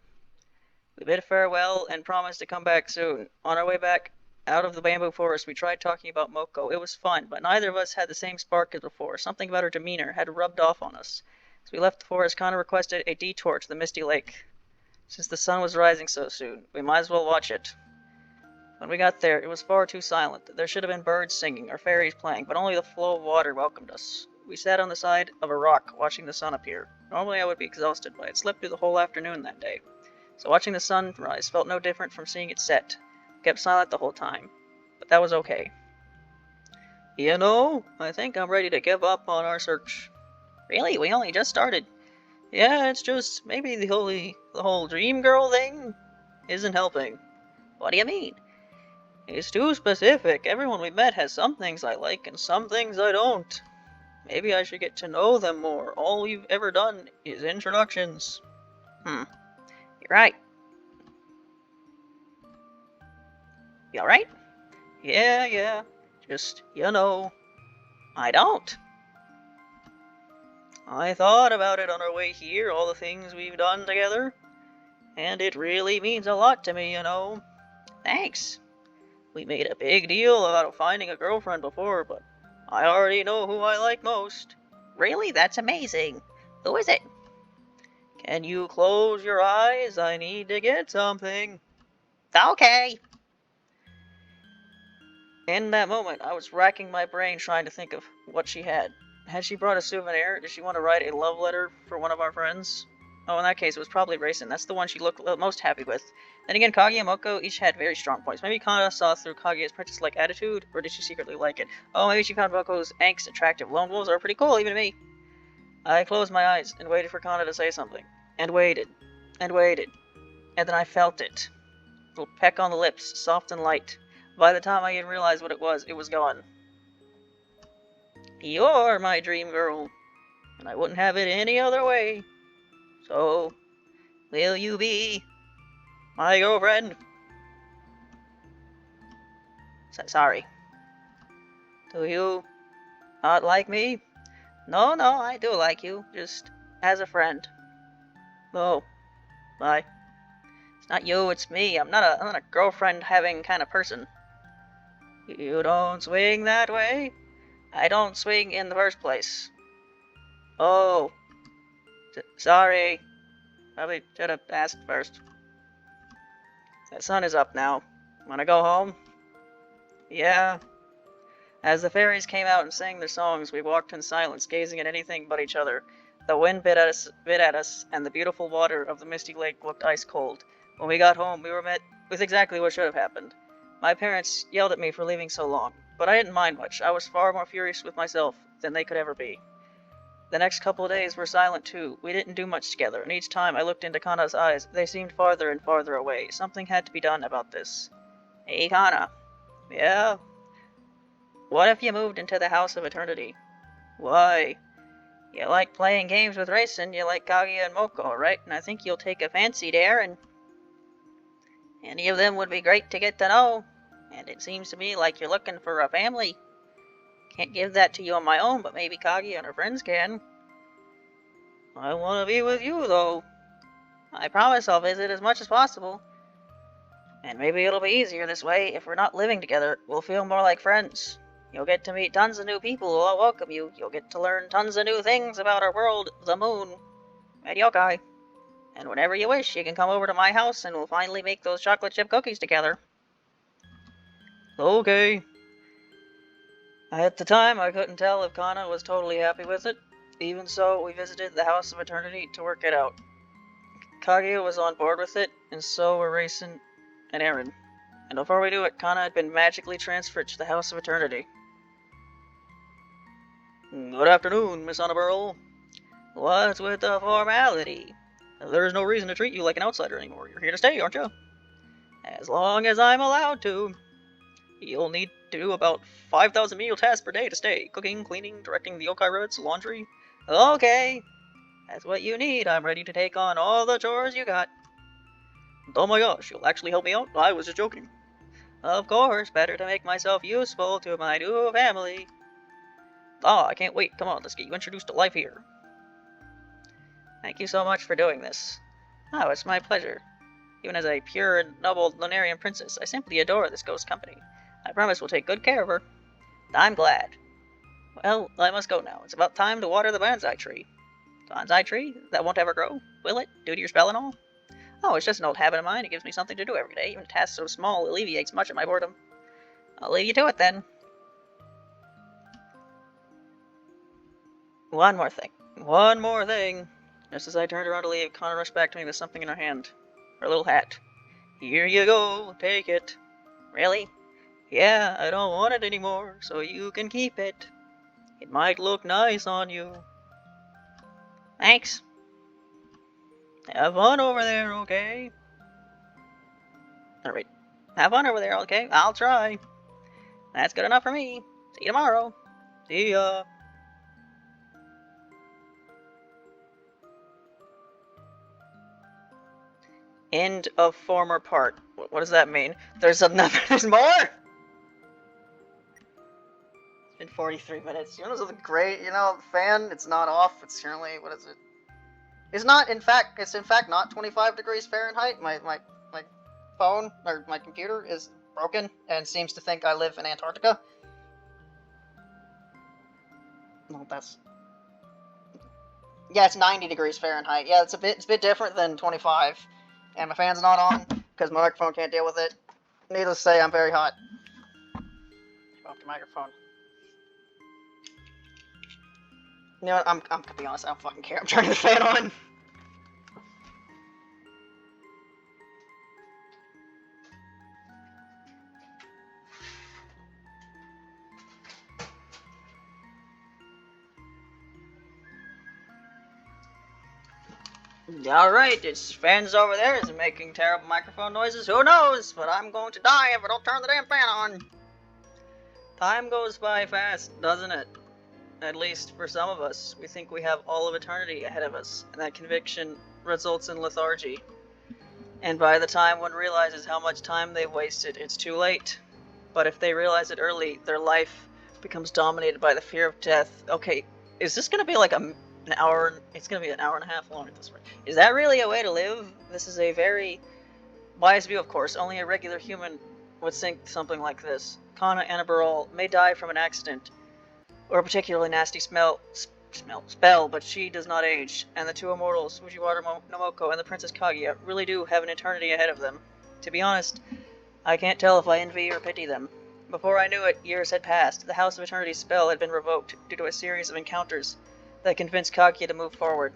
We bid farewell and promised to come back soon. On our way back out of the bamboo forest, we tried talking about Moko. It was fun, but neither of us had the same spark as before. Something about her demeanor had rubbed off on us. As we left the forest, Kana requested a detour to the misty lake. Since the sun was rising so soon, we might as well watch it. When we got there, it was far too silent. There should have been birds singing or fairies playing, but only the flow of water welcomed us. We sat on the side of a rock, watching the sun appear. Normally I would be exhausted, but I had slept through the whole afternoon that day. So watching the sun rise felt no different from seeing it set. I kept silent the whole time, but that was okay. You know, I think I'm ready to give up on our search. Really? We only just started. Yeah, it's just maybe the whole dream girl thing isn't helping. What do you mean? It's too specific. Everyone we met has some things I like and some things I don't. Maybe I should get to know them more. All we've ever done is introductions. You're right. You alright? Yeah. Just, I don't. I thought about it on our way here, all the things we've done together. And it really means a lot to me, Thanks. We made a big deal about finding a girlfriend before, but I already know who I like most. Really? That's amazing. Who is it? Can you close your eyes? I need to get something. Okay. In that moment, I was racking my brain trying to think of what she had. Had she brought a souvenir? Did she want to write a love letter for one of our friends? Oh, in that case, it was probably Raisin. That's the one she looked most happy with. Then again, Kage and Moko each had very strong points. Maybe Kana saw through Kage's princess-like attitude, or did she secretly like it? Oh, maybe she found Moko's angst attractive. Lone wolves are pretty cool, even to me. I closed my eyes and waited for Kana to say something. And waited. And waited. And then I felt it. A little peck on the lips, soft and light. By the time I even realized what it was gone. You're my dream girl, and I wouldn't have it any other way. So, will you be my girlfriend? Sorry. Do you not like me? No, I do like you, just as a friend. Oh, bye. It's not you, it's me. I'm not a girlfriend-having kind of person. You don't swing that way? I don't swing in the first place. Oh, sorry. Probably should have asked first. The sun is up now. Wanna go home? Yeah. As the fairies came out and sang their songs, we walked in silence, gazing at anything but each other. The wind bit at us, and the beautiful water of the misty lake looked ice cold. When we got home, we were met with exactly what should have happened. My parents yelled at me for leaving so long, but I didn't mind much. I was far more furious with myself than they could ever be. The next couple of days were silent too. We didn't do much together, and each time I looked into Kana's eyes, they seemed farther and farther away. Something had to be done about this. Hey, Kana. Yeah? What if you moved into the House of Eternity? Why? You like playing games with Racing, you like Kaguya and Moko, right? And I think you'll take a fancy there, and any of them would be great to get to know. And it seems to me like you're looking for a family. Can't give that to you on my own, but maybe Kaguya and her friends can. I want to be with you, though. I promise I'll visit as much as possible. And maybe it'll be easier this way. If we're not living together, we'll feel more like friends. You'll get to meet tons of new people who will welcome you. You'll get to learn tons of new things about our world, the moon, and yokai. And whenever you wish, you can come over to my house and we'll finally make those chocolate chip cookies together. Okay. At the time, I couldn't tell if Kana was totally happy with it. Even so, we visited the House of Eternity to work it out. Kaguya was on board with it, and so were Racing and Aaron. And before we knew it, Kana had been magically transferred to the House of Eternity. Good afternoon, Miss Annabelle. What's with the formality? There's no reason to treat you like an outsider anymore. You're here to stay, aren't you? As long as I'm allowed to. You'll need to do about 5,000 menial tasks per day to stay. Cooking, cleaning, directing the yokai roads, laundry. Okay. That's what you need. I'm ready to take on all the chores you got. Oh my gosh, you'll actually help me out? I was just joking. Of course, better to make myself useful to my new family. I can't wait. Come on, let's get you introduced to life here. Thank you so much for doing this. Oh, it's my pleasure. Even as a pure and noble Lunarian princess, I simply adore this ghost company. I promise we'll take good care of her. I'm glad. Well, I must go now. It's about time to water the bonsai tree. Bonsai tree? That won't ever grow? Will it? Due to your spell and all? Oh, it's just an old habit of mine. It gives me something to do every day. Even a task so small alleviates much of my boredom. I'll leave you to it then. One more thing. Just as I turned around to leave, Kana rushed back to me with something in her hand. Her little hat. Here you go. Take it. Really? Yeah, I don't want it anymore, so you can keep it. It might look nice on you. Thanks. Have fun over there, okay? Alright. Have fun over there, okay? I'll try. That's good enough for me. See you tomorrow. See ya. End of former part. What does that mean? There's another. There's more? It's been 43 minutes. You know, this is great. You know, the fan, it's not off. It's currently, what is it? It's not, in fact, not 25 degrees Fahrenheit. My phone, or my computer, is broken and seems to think I live in Antarctica. No, that's... Yeah, it's 90 degrees Fahrenheit. Yeah, it's a bit different than 25. And my fan's not on, because my microphone can't deal with it. Needless to say, I'm very hot. Off the microphone. You know what, I'm gonna be honest, I don't fucking care. I'm turning the fan on. Alright, it's fans over there. Is it making terrible microphone noises? Who knows? But I'm going to die if I don't turn the damn fan on. Time goes by fast, doesn't it? At least for some of us. We think we have all of eternity ahead of us, and that conviction results in lethargy. And by the time one realizes how much time they've wasted, it's too late. But if they realize it early, their life becomes dominated by the fear of death. Okay, is this gonna be like an hour? It's gonna be an hour and a half long at this rate. Is that really a way to live? This is a very biased view, of course. Only a regular human would think something like this. Kana and Annabelle may die from an accident, or a particularly nasty spell, but she does not age, and the two immortals, Fujiwara Nomoko and the Princess Kaguya, really do have an eternity ahead of them. To be honest, I can't tell if I envy or pity them. Before I knew it, years had passed. The House of Eternity's spell had been revoked due to a series of encounters that convinced Kaguya to move forward.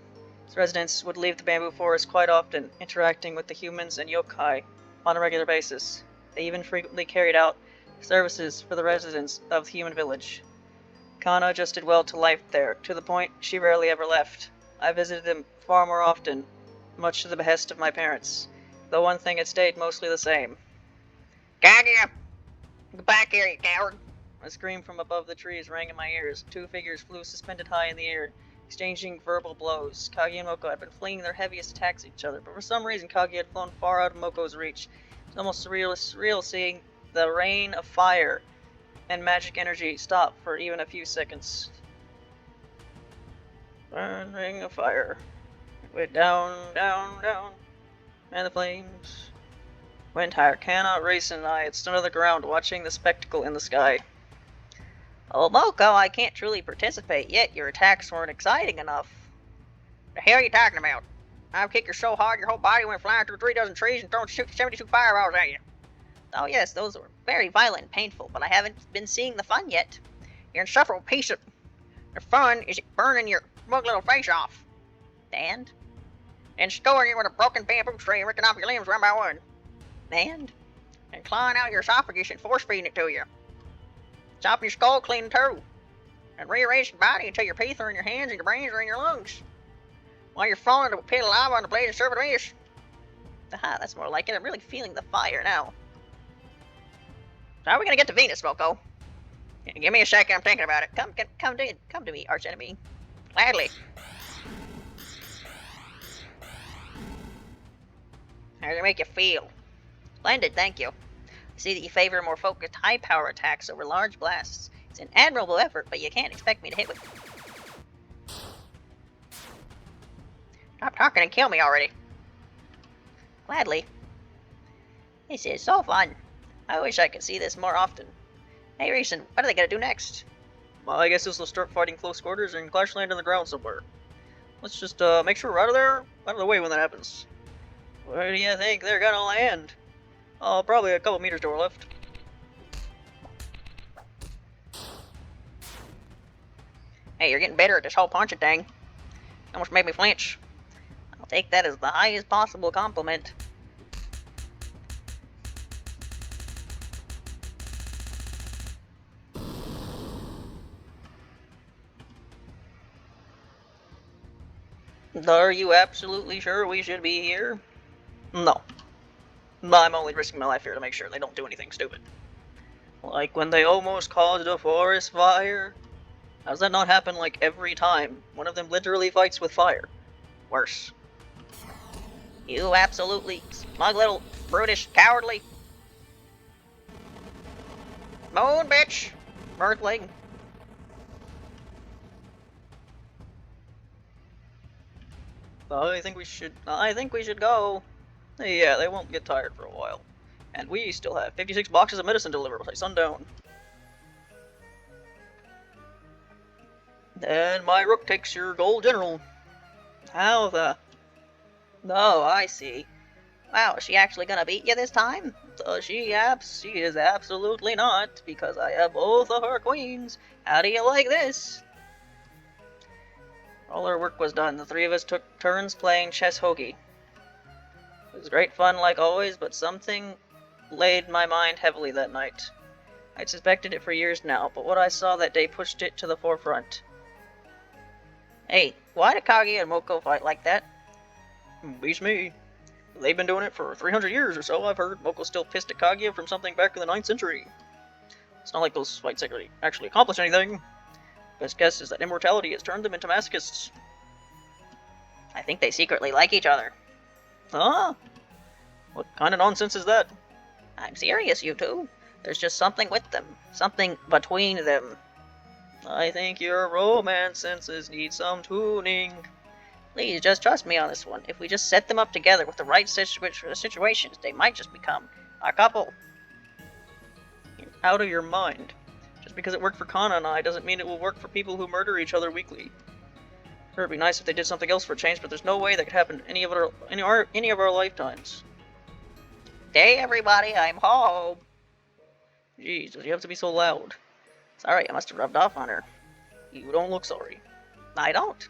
Its residents would leave the bamboo forest quite often, interacting with the humans and yokai on a regular basis. They even frequently carried out services for the residents of the human village. Kana adjusted well to life there, to the point she rarely ever left. I visited them far more often, much to the behest of my parents, though one thing had stayed mostly the same. Kaguya! Get back here, you coward! A scream from above the trees rang in my ears. Two figures flew suspended high in the air, exchanging verbal blows. Kaguya and Moko had been flinging their heaviest attacks at each other, but for some reason Kaguya had flown far out of Moko's reach. It was almost surreal seeing the rain of fire and magic energy stop for even a few seconds. Ring of fire. It went down, down, down, and the flames went higher. Kana, Raisin, and I had stood on the ground watching the spectacle in the sky. Oh, Moko, I can't truly participate yet. Your attacks weren't exciting enough. The hell are you talking about? I've kicked you so hard your whole body went flying through 3 dozen trees and thrown 72 fireballs at you. Oh yes, those were very violent and painful, but I haven't been seeing the fun yet. Your insufferable piece of... The fun is burning your smug little face off. And storing you with a broken bamboo tree and ripping off your limbs one by one. And clawing out your esophagus and force-feeding it to you. Chopping your skull clean too. And rearranging your body until your teeth are in your hands and your brains are in your lungs. While you're falling into a pit of lava on the blazing surface. Aha, that's more like it. I'm really feeling the fire now. So how are we gonna get to Venus, Moko? Give me a second, I'm thinking about it. Come to me, arch enemy. Gladly. How does it make you feel? Splendid, thank you. I see that you favor more focused, high-power attacks over large blasts. It's an admirable effort, but you can't expect me to hit with... Stop talking and kill me already. Gladly. This is so fun. I wish I could see this more often. Hey, Reason, what are they gonna do next? Well, I guess they'll start fighting close quarters and clash land on the ground somewhere. Let's just make sure we're out of the way when that happens. Where do you think they're gonna land? Oh, probably a couple meters to our left. Hey, you're getting better at this whole punching thing. Almost made me flinch. I'll take that as the highest possible compliment. Are you absolutely sure we should be here? No. I'm only risking my life here to make sure they don't do anything stupid. Like when they almost caused a forest fire? How does that not happen like every time? One of them literally fights with fire. Worse. You absolutely smug little brutish cowardly moon bitch! Earthling. I think we should go. Yeah, they won't get tired for a while. And we still have 56 boxes of medicine to deliver by sundown. And my rook takes your gold general. How the... No, I see. Wow, is she actually gonna beat you this time? She is absolutely not, because I have both of her queens. How do you like this? All our work was done. The three of us took turns playing chess hoagie. It was great fun like always, but something laid my mind heavily that night. I'd suspected it for years now, but what I saw that day pushed it to the forefront. Hey, why did Kaguya and Moko fight like that? Beats me. They've been doing it for 300 years or so, I've heard. Moko's still pissed at Kaguya from something back in the 9th century. It's not like those fights actually accomplish anything. Best guess is that immortality has turned them into masochists. I think they secretly like each other. Huh? What kind of nonsense is that? I'm serious, you two. There's just something with them. Something between them. I think your romance senses need some tuning. Please, just trust me on this one. If we just set them up together with the right situations, they might just become a couple. You're out of your mind. Just because it worked for Kana and I doesn't mean it will work for people who murder each other weekly. Sure, it'd be nice if they did something else for a change, but there's no way that could happen any of our lifetimes. Hey everybody, I'm home. Jeez, does you have to be so loud? Sorry, I must have rubbed off on her. You don't look sorry. I don't.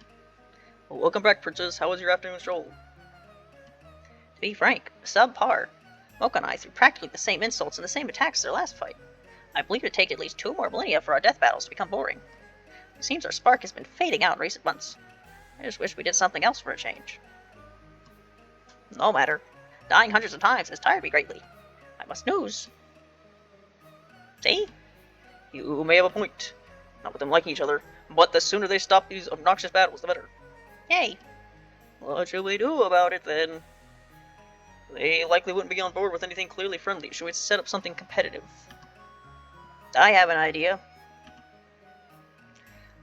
Well, welcome back, Princess. How was your afternoon stroll? To be frank, subpar. Mocha and I threw practically the same insults and the same attacks as our last fight. I believe it'd take at least 2 more millennia for our death battles to become boring. It seems our spark has been fading out in recent months. I just wish we did something else for a change. No matter. Dying hundreds of times has tired me greatly. I must snooze. See? You may have a point. Not with them liking each other, but the sooner they stop these obnoxious battles, the better. Yay! What should we do about it then? They likely wouldn't be on board with anything clearly friendly. Should we set up something competitive? I have an idea.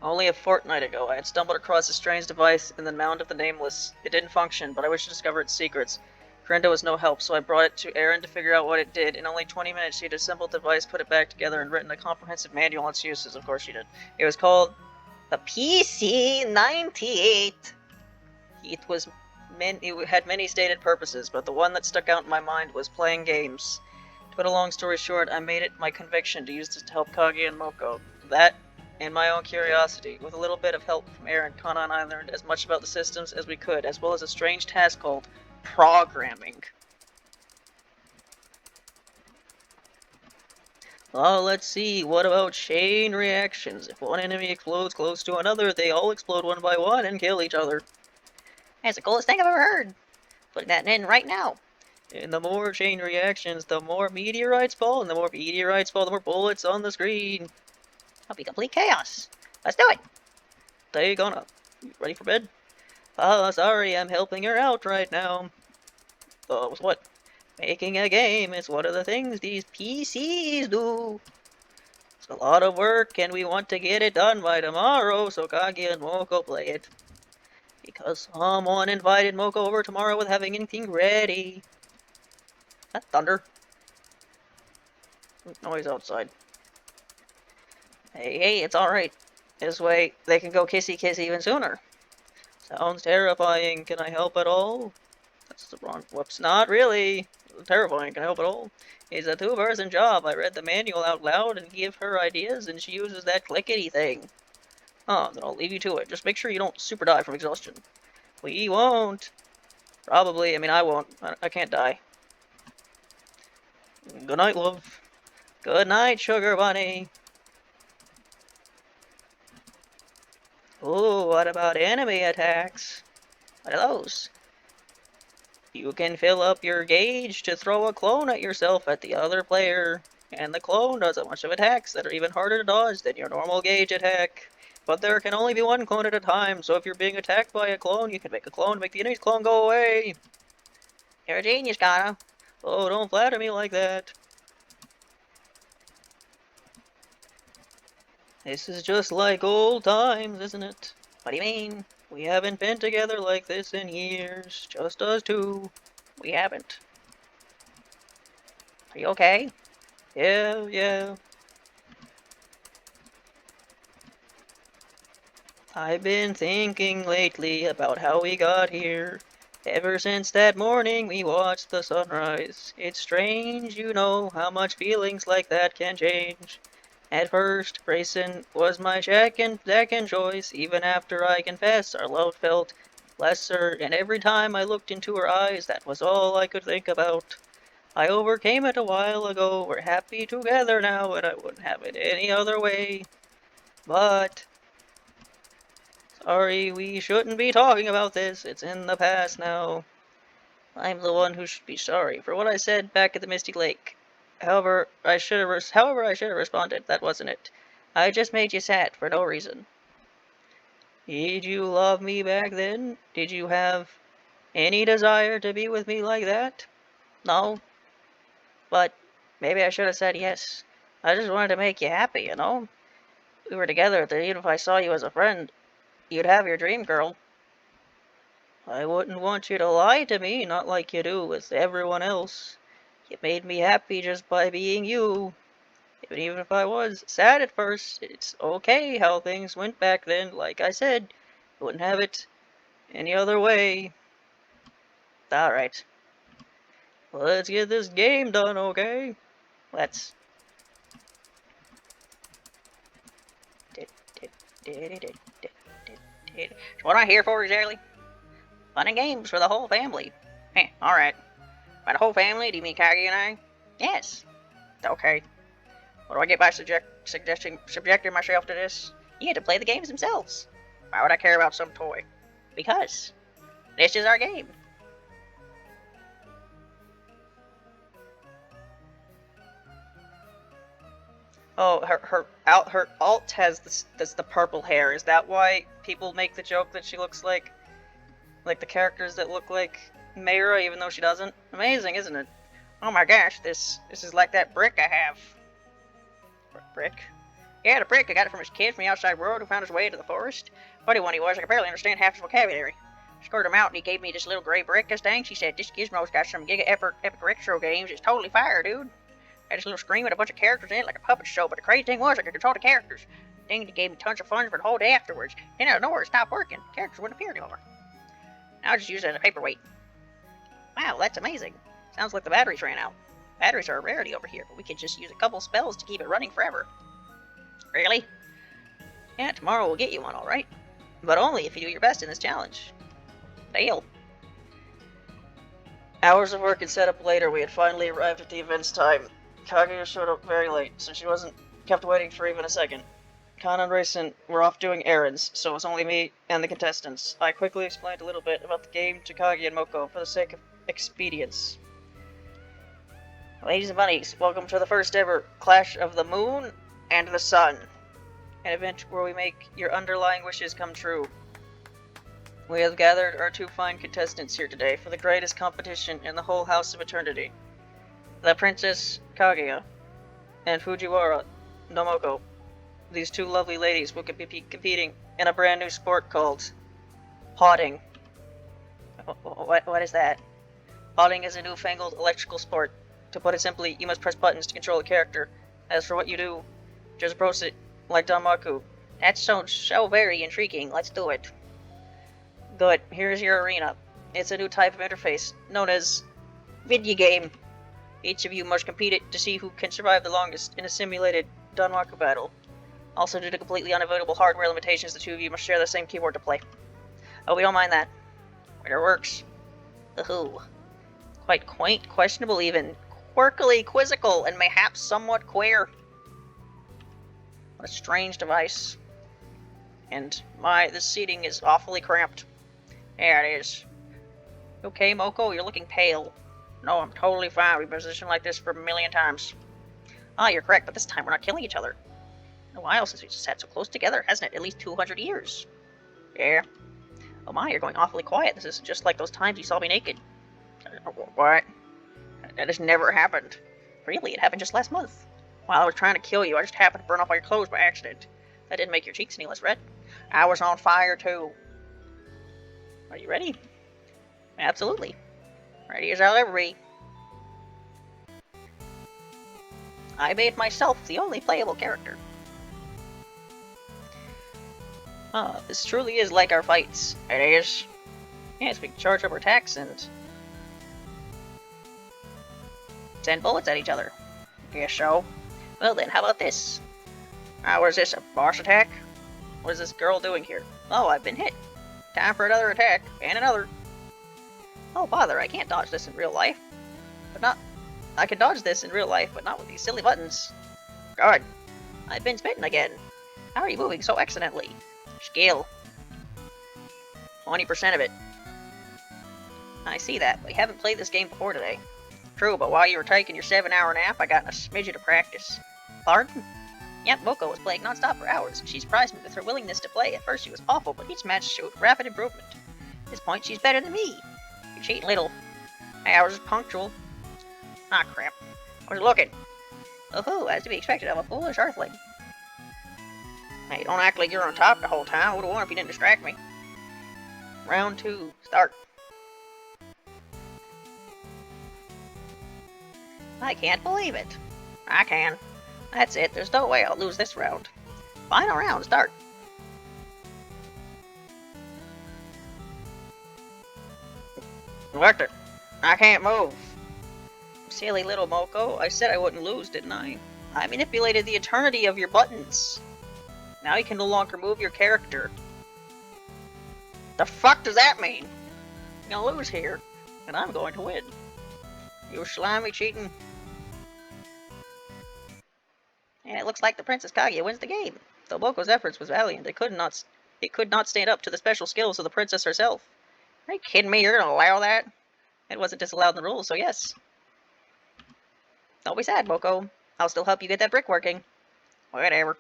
Only a fortnight ago, I had stumbled across a strange device in the Mound of the Nameless. It didn't function, but I wished to discover its secrets. Corinda was no help, so I brought it to Aaron to figure out what it did. In only 20 minutes, she had assembled the device, put it back together, and written a comprehensive manual on its uses. Of course she did. It was called the PC-98. It had many stated purposes, but the one that stuck out in my mind was playing games. To put a long story short, I made it my conviction to use this to help Kage and Moko. That, and my own curiosity. With a little bit of help from Aaron, Kana and I learned as much about the systems as we could, as well as a strange task called programming. Oh, let's see, what about chain reactions? If one enemy explodes close to another, they all explode one by one and kill each other. That's the coolest thing I've ever heard. Putting that in right now. And the more chain reactions, the more meteorites fall, and the more meteorites fall, the more bullets on the screen. That'll be complete chaos. Let's do it! Hey, Kana, you ready for bed? Oh, sorry, I'm helping her out right now. With what? Making a game is one of the things these PCs do. It's a lot of work, and we want to get it done by tomorrow, so Kage and Moko play it. Because someone invited Moko over tomorrow with having anything ready. That thunder. Noise outside. Hey, it's alright. This way, they can go kissy-kissy even sooner. Sounds terrifying. Can I help at all? That's the wrong... Whoops, not really. Terrifying. Can I help at all? It's a 2-person job. I read the manual out loud and give her ideas, and she uses that clickety thing. Oh, then I'll leave you to it. Just make sure you don't super die from exhaustion. We won't. Probably. I mean, I won't. I can't die. Good night, love. Good night, sugar bunny. Ooh, what about enemy attacks? What are those? You can fill up your gauge to throw a clone at yourself at the other player. And the clone does a bunch of attacks that are even harder to dodge than your normal gauge attack. But there can only be one clone at a time, so if you're being attacked by a clone, you can make a clone to make the enemy's clone go away. You're a genius, Kana. Oh, don't flatter me like that. This is just like old times, isn't it? What do you mean? We haven't been together like this in years. Just us two. We haven't. Are you okay? Yeah. I've been thinking lately about how we got here. Ever since that morning we watched the sunrise. It's strange, you know, how much feelings like that can change. At first, Grayson was my second choice. Even after I confess, our love felt lesser, and every time I looked into her eyes, that was all I could think about. I overcame it a while ago. We're happy together now, and I wouldn't have it any other way. But sorry, we shouldn't be talking about this. It's in the past now. I'm the one who should be sorry for what I said back at the Misty Lake. However, I should have responded. That wasn't it. I just made you sad for no reason. Did you love me back then? Did you have any desire to be with me like that? No. But maybe I should have said yes. I just wanted to make you happy, you know? We were together, that even if I saw you as a friend, you'd have your dream girl. I wouldn't want you to lie to me, not like you do with everyone else. You made me happy just by being you. Even if I was sad at first, it's okay how things went back then. Like I said, wouldn't have it any other way. Alright. Let's get this game done, okay? Let's. So what am I here for exactly? Fun and games for the whole family. Heh, alright. By the whole family, do you mean Kage and I? Yes. Okay. What do I get by subjecting myself to this? You get to play the games themselves. Why would I care about some toy? Because this is our game. Oh, her alt has the purple hair. Is that why people make the joke that she looks like the characters that look like Mayra, even though she doesn't? Amazing, isn't it? Oh my gosh, this is like that brick I have. Brick? Yeah, the brick. I got it from his kid from the outside world who found his way into the forest. Funny one he was. I could barely understand half his vocabulary. Scored him out and he gave me this little gray brick. This thing, she said, this gizmo's got some giga epic retro games. It's totally fire, dude. Had this little screen with a bunch of characters in it, like a puppet show, but the crazy thing was I could control the characters. The thing gave me tons of fun for the whole day afterwards. Then out of nowhere, it stopped working. The characters wouldn't appear anymore. Now I just use it as a paperweight. Wow, that's amazing. Sounds like the batteries ran out. Batteries are a rarity over here, but we could just use a couple spells to keep it running forever. Really? Yeah, tomorrow we'll get you one, alright. But only if you do your best in this challenge. Deal. Hours of work and setup later, we had finally arrived at the event's time. Kaguya showed up very late, so she wasn't kept waiting for even a second. Kana and Raisin were off doing errands, so it was only me and the contestants. I quickly explained a little bit about the game to Kage and Moko for the sake of expedience. Ladies and bunnies, welcome to the first ever Clash of the Moon and the Sun, an event where we make your underlying wishes come true. We have gathered our two fine contestants here today for the greatest competition in the whole House of Eternity. The Princess Kaguya and Fujiwara Nomoko. These two lovely ladies will be competing in a brand new sport called potting. What is that? Potting is a newfangled electrical sport. To put it simply, you must press buttons to control a character. As for what you do, just approach it like Danmaku. That sounds so very intriguing. Let's do it. Good. Here's your arena. It's a new type of interface known as video game. Each of you must compete it to see who can survive the longest in a simulated Danmaku battle. Also, due to completely unavoidable hardware limitations, the two of you must share the same keyboard to play. Oh, we don't mind that. Whatever works. The who. Quite quaint, questionable even. Quirkily quizzical, and mayhaps somewhat queer. What a strange device. And this seating is awfully cramped. Yeah, it is. Okay, Moko, you're looking pale. No, I'm totally fine. We've been positioned like this for a million times. Ah, you're correct, but this time we're not killing each other. A while since we sat so close together, hasn't it? At least 200 years. Yeah. Oh my, you're going awfully quiet. This is just like those times you saw me naked. What? That has never happened. Really, it happened just last month. While I was trying to kill you, I just happened to burn off all your clothes by accident. That didn't make your cheeks any less red. I was on fire too. Are you ready? Absolutely. Ready as I'll ever be. I made myself the only playable character. Ah, this truly is like our fights. It is. Yes, we can charge up our attacks and send bullets at each other. Guess so. Well then, how about this? What is this, a boss attack? What is this girl doing here? Oh, I've been hit. Time for another attack, and another. Oh bother, I can't dodge this in real life. I can dodge this in real life, but not with these silly buttons. God, I've been smitten again. How are you moving so accidentally? Skill. 20% of it. I see that, but we haven't played this game before today. True, but while you were taking your 7-hour nap, I got in a smidget of practice. Pardon? Yep, Moko was playing non-stop for hours. She surprised me with her willingness to play. At first she was awful, but each match showed rapid improvement. At this point, she's better than me. You cheat little. I was punctual. Ah, crap. I was looking. Oh, as to be expected, I'm a foolish earthling. Hey, don't act like you're on top the whole time. I would've won if you didn't distract me. Round 2, start. I can't believe it. I can. That's it. There's no way I'll lose this round. Final round, start. Victor, I can't move. Silly little Moko, I said I wouldn't lose, didn't I? I manipulated the eternity of your buttons. Now you can no longer move your character. The fuck does that mean? You're gonna lose here, and I'm going to win. You slimy cheating. And it looks like the Princess Kaguya wins the game. Though Moko's efforts was valiant, it could not stand up to the special skills of the princess herself. Are you kidding me? You're gonna allow that? It wasn't disallowed in the rules, so yes. Don't be sad, Moko. I'll still help you get that brick working. Whatever.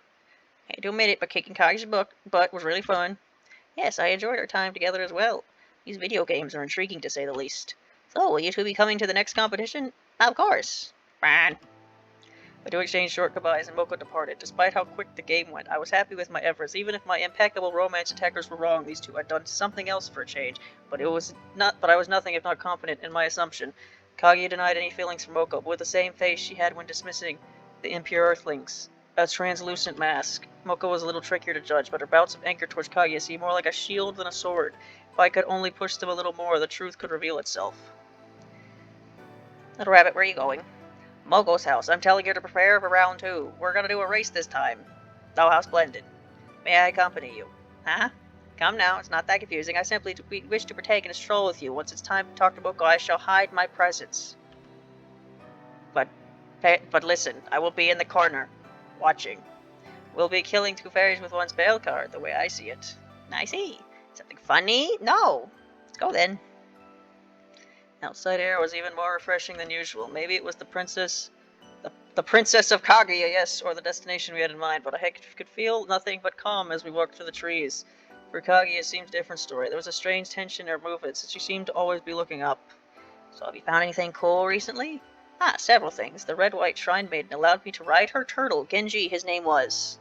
I hate to admit it, but kicking Kaguya's butt was really fun. Yes, I enjoyed our time together as well. These video games are intriguing to say the least. So, will you two be coming to the next competition? Of course. Fine. The two exchanged short goodbyes and Moko departed. Despite how quick the game went, I was happy with my efforts. Even if my impeccable romance attackers were wrong, these two had done something else for a change. But I was nothing if not confident in my assumption. Kaguya denied any feelings for Moko, but with the same face she had when dismissing the impure earthlings. A translucent mask. Moko was a little trickier to judge, but her bouts of anger towards Kaguya seemed more like a shield than a sword. If I could only push them a little more, the truth could reveal itself. Little rabbit, where are you going? Moko's house. I'm telling you to prepare for round 2. We're gonna do a race this time. Oh, how splendid. May I accompany you? Huh? Come now, it's not that confusing. I simply wish to partake in a stroll with you. Once it's time to talk to Moko, I shall hide my presence. But listen, I will be in the corner, watching. We'll be killing 2 fairies with 1 spell card, the way I see it. I see. Something funny? No. Let's go then. Outside air was even more refreshing than usual. Maybe it was the princess of Kaguya, yes, or the destination we had in mind, but I could feel nothing but calm as we walked through the trees. For Kaguya, it seemed a different story. There was a strange tension in her movements, and she seemed to always be looking up. So have you found anything cool recently? Several things. The red-white shrine maiden allowed me to ride her turtle. Genji, his name was.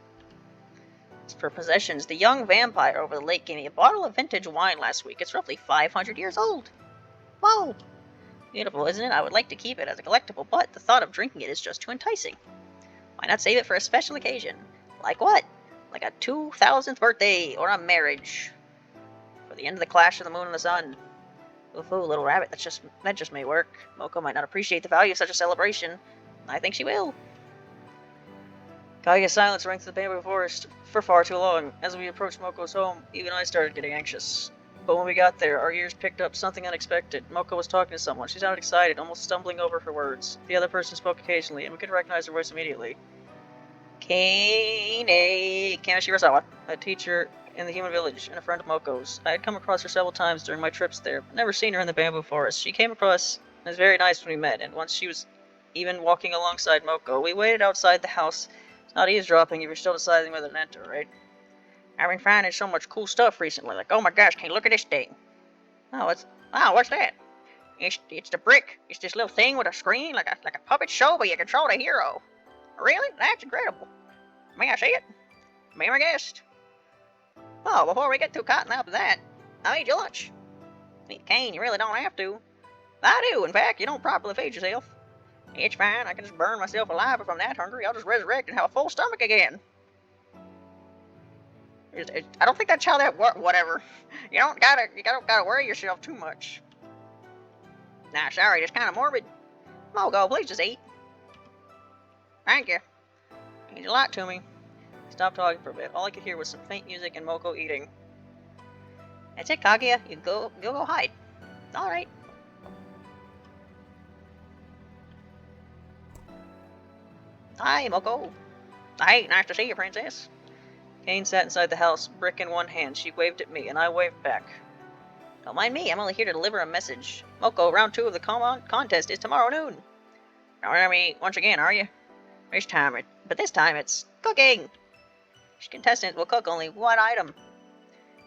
As for possessions, the young vampire over the lake gave me a bottle of vintage wine last week. It's roughly 500 years old. Whoa! Beautiful, isn't it? I would like to keep it as a collectible, but the thought of drinking it is just too enticing. Why not save it for a special occasion? Like what? Like a 2000th birthday, or a marriage. For the end of the clash of the moon and the sun. Ooh, little rabbit, that just may work. Moko might not appreciate the value of such a celebration. I think she will. Kaguya's silence rang through the bamboo forest for far too long. As we approached Moko's home, even I started getting anxious. But when we got there, our ears picked up something unexpected. Moko was talking to someone. She sounded excited, almost stumbling over her words. The other person spoke occasionally, and we could recognize her voice immediately. Kana Shirasawa, a teacher in the human village and a friend of Moko's. I had come across her several times during my trips there, but never seen her in the bamboo forest. She came across and was very nice when we met, and once she was even walking alongside Moko. We waited outside the house. It's not eavesdropping if you're still deciding whether to enter, right? I've been finding so much cool stuff recently. Like, oh my gosh, can you look at this thing? What's that? It's the brick. It's this little thing with a screen, like a puppet show, but you control the hero. Really? That's incredible. May I see it? Be my guest. Oh, before we get too caught up in that, I made you lunch. Kane, you really don't have to. I do, in fact. You don't properly feed yourself. It's fine. I can just burn myself alive if I'm that hungry. I'll just resurrect and have a full stomach again. I don't think that's how that works. Whatever. You don't gotta worry yourself too much. Nah, sorry, that's kind of morbid. Moko, please just eat. Thank you. Means a lot to me. He stopped talking for a bit. All I could hear was some faint music and Moko eating. That's it, Kaguya. You go hide. All right. Hi, Moko. Hey, nice to see you, princess. Kane sat inside the house, brick in one hand. She waved at me, and I waved back. Don't mind me, I'm only here to deliver a message. Moko, round 2 of the contest is tomorrow noon. Don't hear me once again, are you? This time it's cooking. Each contestant will cook only one item.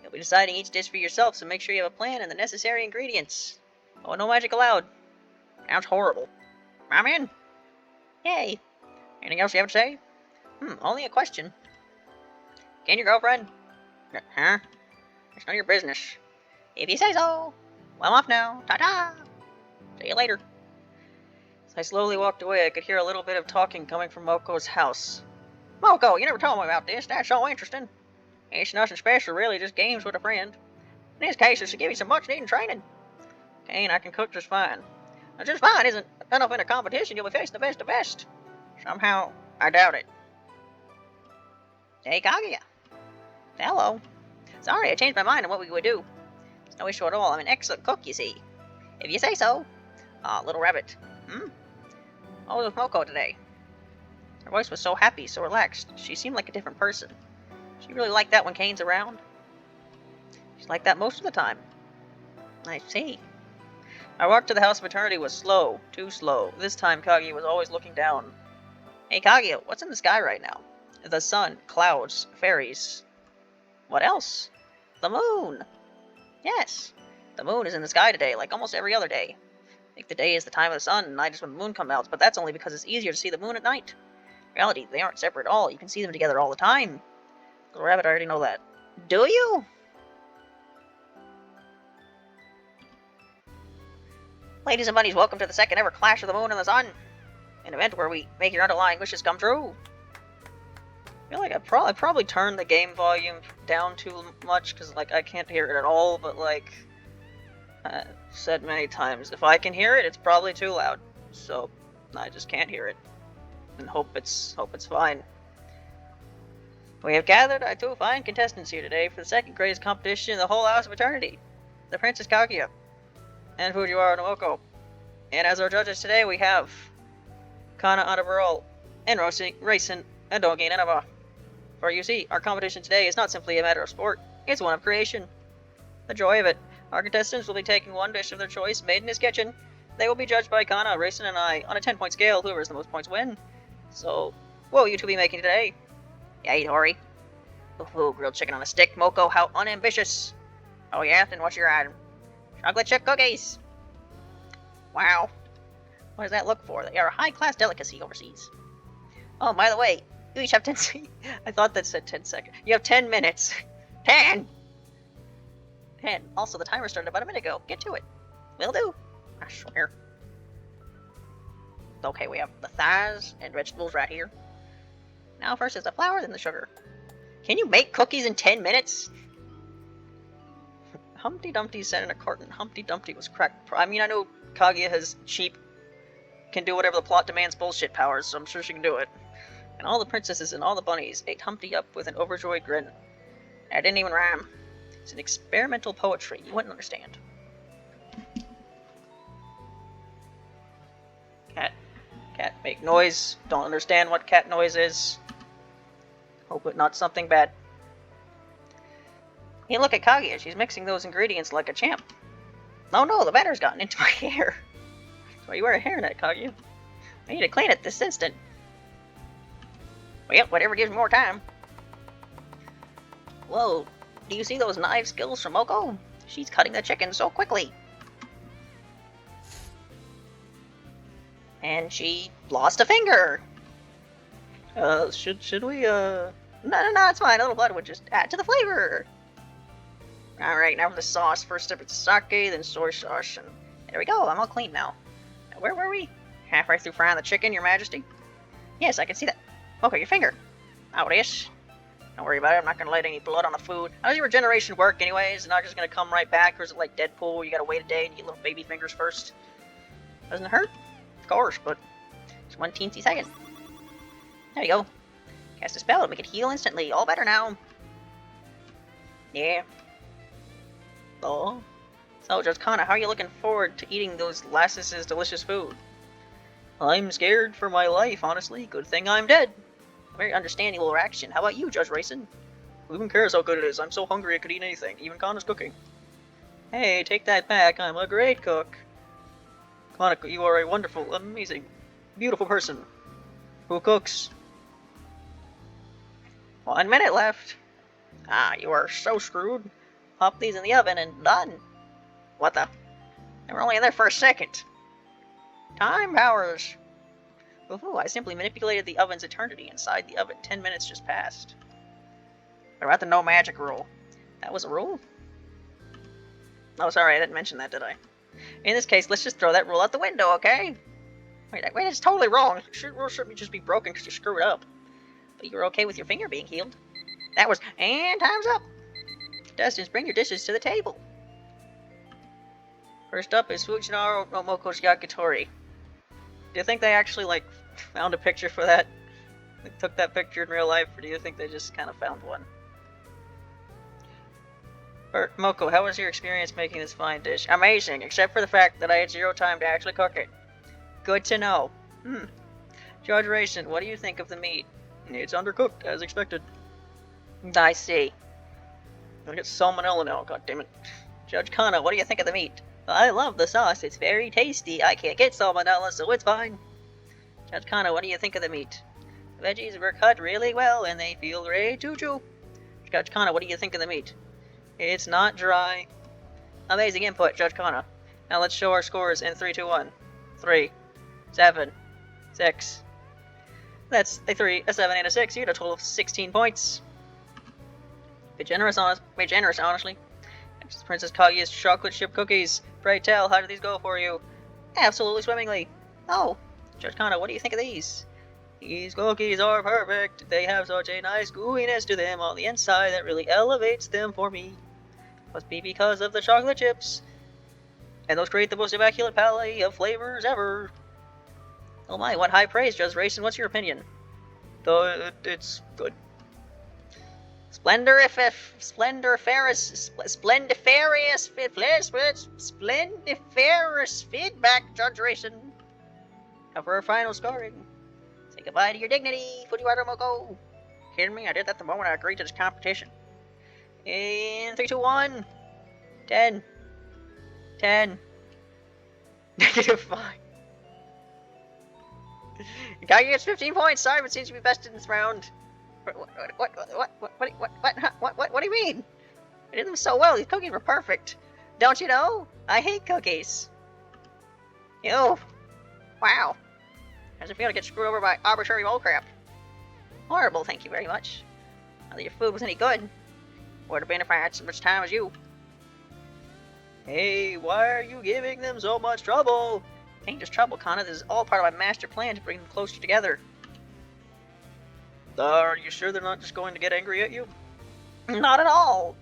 You'll be deciding each dish for yourself, so make sure you have a plan and the necessary ingredients. Oh, no magic allowed. Sounds horrible. I'm in. Yay. Anything else you have to say? Only a question. Can your girlfriend? Huh? It's none of your business. If you say so. Well, I'm off now. Ta-ta! See you later. As I slowly walked away, I could hear a little bit of talking coming from Moko's house. Moko, you never told me about this. That's so interesting. It's nothing special, really, just games with a friend. In this case, it's to give you some much-needed training. Kane, I can cook just fine. Just fine isn't enough in a competition. You'll be facing the best of best. Somehow, I doubt it. Hey, Kaguya. Hello. Sorry, I changed my mind on what we would do. It's no issue at all. I'm an excellent cook, you see. If you say so. Ah, little rabbit. What was with Moko today? Her voice was so happy, so relaxed. She seemed like a different person. She really liked that when Kane's around. She's like that most of the time. I see. Our walk to the House of Eternity was slow. Too slow. This time, Kaguya was always looking down. Hey, Kaguya, what's in the sky right now? The sun, clouds, fairies. What else? The moon! Yes, the moon is in the sky today, like almost every other day. I think the day is the time of the sun, and night is when the moon comes out, but that's only because it's easier to see the moon at night. In reality, they aren't separate at all. You can see them together all the time. Little rabbit, I already know that. Do you? Ladies and bunnies, welcome to the second ever Clash of the Moon and the Sun. An event where we make your underlying wishes come true. I feel like I probably turned the game volume down too much, because, like, I can't hear it at all, but, like, I've said many times, if I can hear it, it's probably too loud. So, I just can't hear it. And hope it's fine. We have gathered our two fine contestants here today for the second greatest competition in the whole House of Eternity. The Princess Kaguya and Fujiwara no Moko. And as our judges today, we have Kana Anabarol and Raisin and Dogi Nenava. For you see, our competition today is not simply a matter of sport, it's one of creation. The joy of it. Our contestants will be taking one dish of their choice made in his kitchen. They will be judged by Kana, Raisin, and I on a 10-point scale. Whoever has the most points win. So, what will you two be making today? Yeah, Hori. Ooh, grilled chicken on a stick. Moko, how unambitious. Oh yeah, then what's your item? Chocolate chip cookies. Wow. What does that look for? They are a high-class delicacy overseas. Oh, by the way, you each have 10 I thought that said 10 seconds. You have 10 minutes. 10! 10. Also, the timer started about a minute ago. Get to it. Will do. I swear. Okay, we have the thighs and vegetables right here. Now first is the flour, then the sugar. Can you make cookies in 10 minutes? Humpty Dumpty sat in a carton. Humpty Dumpty was cracked. I mean, I know Kaguya has cheap, can do whatever the plot demands bullshit powers, so I'm sure she can do it. And all the princesses and all the bunnies ate Humpty up with an overjoyed grin. I didn't even rhyme. It's an experimental poetry. You wouldn't understand. Cat. Cat make noise. Don't understand what cat noise is. Hope it not something bad. Hey, look at Kaguya. She's mixing those ingredients like a champ. Oh no, the batter's gotten into my hair. That's why you wear a hairnet, Kaguya. I need to clean it this instant. Well, whatever gives me more time. Whoa, do you see those knife skills from Moko? She's cutting the chicken so quickly. And she lost a finger. Should we, No, it's fine. A little blood would just add to the flavor. Alright, now for the sauce. First step it's sake, then soy sauce, and there we go. I'm all clean now. Where were we? Halfway through frying the chicken, Your Majesty? Yes, I can see that. Okay, your finger. Oh, this. Don't worry about it. I'm not going to let any blood on the food. How does your regeneration work anyways? It's not just going to come right back, or is it like Deadpool where you got to wait a day and you get little baby fingers first? Doesn't it hurt? Of course, but it's one teensy second. There you go. Cast a spell to make it heal instantly. All better now. Yeah. Oh. So, Judge Kana, how are you looking forward to eating those lasses' delicious food? I'm scared for my life, honestly. Good thing I'm dead. Very understandable reaction. How about you, Judge Raisin? Who even cares how good it is? I'm so hungry I could eat anything. Even Kana's cooking. Hey, take that back. I'm a great cook. Kana, you are a wonderful, amazing, beautiful person who cooks. 1 minute left. Ah, you are so screwed. Pop these in the oven and done. What the? They were only in there for a second. Time powers. Ooh, I simply manipulated the oven's eternity inside the oven. 10 minutes just passed. What about the no magic rule? That was a rule? Oh, sorry, I didn't mention that, did I? In this case, let's just throw that rule out the window, okay? Wait, it's totally wrong. Rule shouldn't just be broken because you screwed up. But you were okay with your finger being healed. That was... And time's up! Contestants, bring your dishes to the table. First up is Fujinaro Momoko's Yakitori. Do you think they actually, like, found a picture for that? They took that picture in real life, or do you think they just kind of found one? Moko, how was your experience making this fine dish? Amazing, except for the fact that I had 0 time to actually cook it. Good to know. Judge Racing, what do you think of the meat? It's undercooked, as expected. I see. I get salmonella now, goddammit. Judge Kana, what do you think of the meat? I love the sauce, it's very tasty. I can't get salmonella, so it's fine. Judge Kana, what do you think of the meat? The veggies were cut really well, and they feel ready to chew. Judge Kana, what do you think of the meat? It's not dry. Amazing input, Judge Kana. Now let's show our scores in 3, 2, 1. 3, 7, 6. That's a 3, a 7, and a 6. You get a total of 16 points. Be generous, honestly. Next, Princess Kaguya's chocolate chip cookies. Pray tell, how did these go for you? Absolutely swimmingly. Oh, Judge Kana, what do you think of these? These cookies are perfect. They have such a nice gooiness to them on the inside that really elevates them for me. Must be because of the chocolate chips. And those create the most immaculate palette of flavors ever. Oh my, what high praise, Judge Racing. What's your opinion? It's good. Splendiferous feedback, Judge Racing. Now for our final scoring. Say goodbye to your dignity, Fujiwara Moko. Kidding me? I did that the moment I agreed to this competition. In 3, 2, 1. 10. 10. -5. Kaguya gets 15 points. Simon seems to be best in this round. What do you mean? I did them so well. These cookies were perfect. Don't you know? I hate cookies. Ew. Wow. How's it feel to get screwed over by arbitrary bullcrap? Horrible, thank you very much. Not that your food was any good. Would have been if I had so much time as you. Hey, why are you giving them so much trouble? Ain't just trouble, Kana. This is all part of my master plan to bring them closer together. Are you sure they're not just going to get angry at you? Not at all.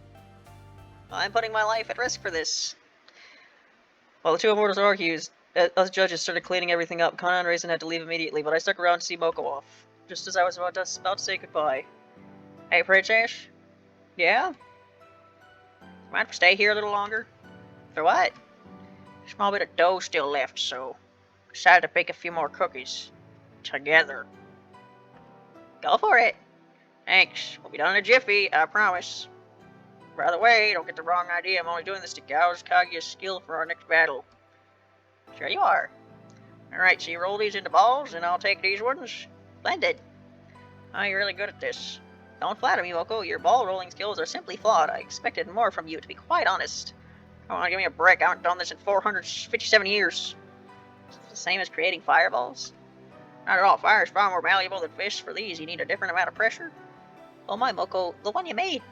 I'm putting my life at risk for this. While the two immortals argued, us judges started cleaning everything up. Kana and Raisin had to leave immediately, but I stuck around to see Moko off, just as I was about to say goodbye. Hey, Princess? Yeah? Mind if I stay here a little longer? For what? A small bit of dough still left, so decided to bake a few more cookies. Together. Go for it. Thanks. We'll be done in a jiffy, I promise. By the way, don't get the wrong idea. I'm only doing this to gouge Kaguya's skill for our next battle. Sure you are. Alright, so you roll these into balls, and I'll take these ones. Splendid. Oh, you're really good at this. Don't flatter me, Moko. Your ball rolling skills are simply flawed. I expected more from you, to be quite honest. Come on, give me a break. I haven't done this in 457 years. It's the same as creating fireballs? Not at all. Fire is far more valuable than fish. For these, you need a different amount of pressure. Oh my, Moko. The one you made.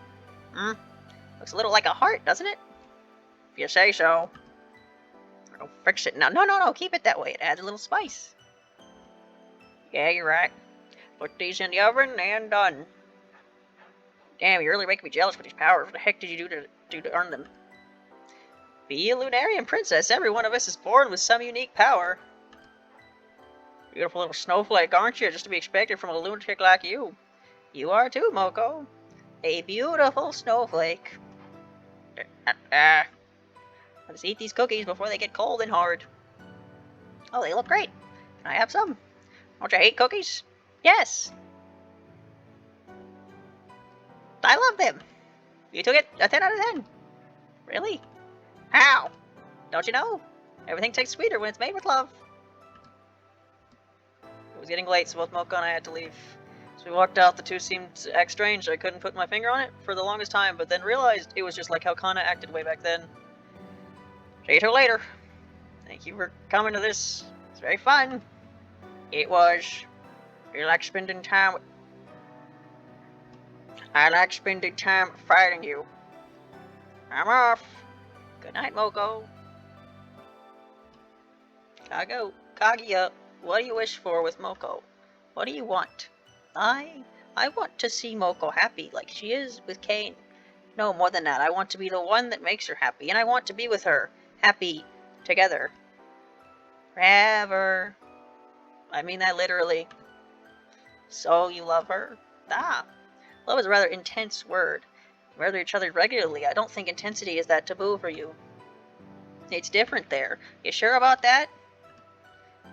Looks a little like a heart, doesn't it? If you say so. Don't fix it now. No. Keep it that way. It adds a little spice. Yeah, you're right. Put these in the oven and done. Damn, you're really making me jealous with these powers. What the heck did you do to earn them? Be a Lunarian princess. Every one of us is born with some unique power. Beautiful little snowflake, aren't you? Just to be expected from a lunatic like you. You are too, Moko. A beautiful snowflake. Let's eat these cookies before they get cold and hard. Oh, they look great. Can I have some? Don't you hate cookies? Yes. I love them. You took it a 10 out of 10. Really? How? Don't you know? Everything tastes sweeter when it's made with love. It was getting late, so both Moko and I had to leave. So we walked out. The two seemed to act strange. I couldn't put my finger on it for the longest time, but then realized it was just like how Kana acted way back then. See you later. Thank you for coming to this. It's very fun. It was. You like spending time with... I like spending time fighting you. I'm off. Good night, Moko. Kaguya, what do you wish for with Moko? What do you want? I want to see Moko happy like she is with Kane. No, more than that. I want to be the one that makes her happy, and I want to be with her. Happy Together. Forever. I mean that literally. So you love her? Ah. Love is a rather intense word. You murder each other regularly. I don't think intensity is that taboo for you. It's different there. You sure about that?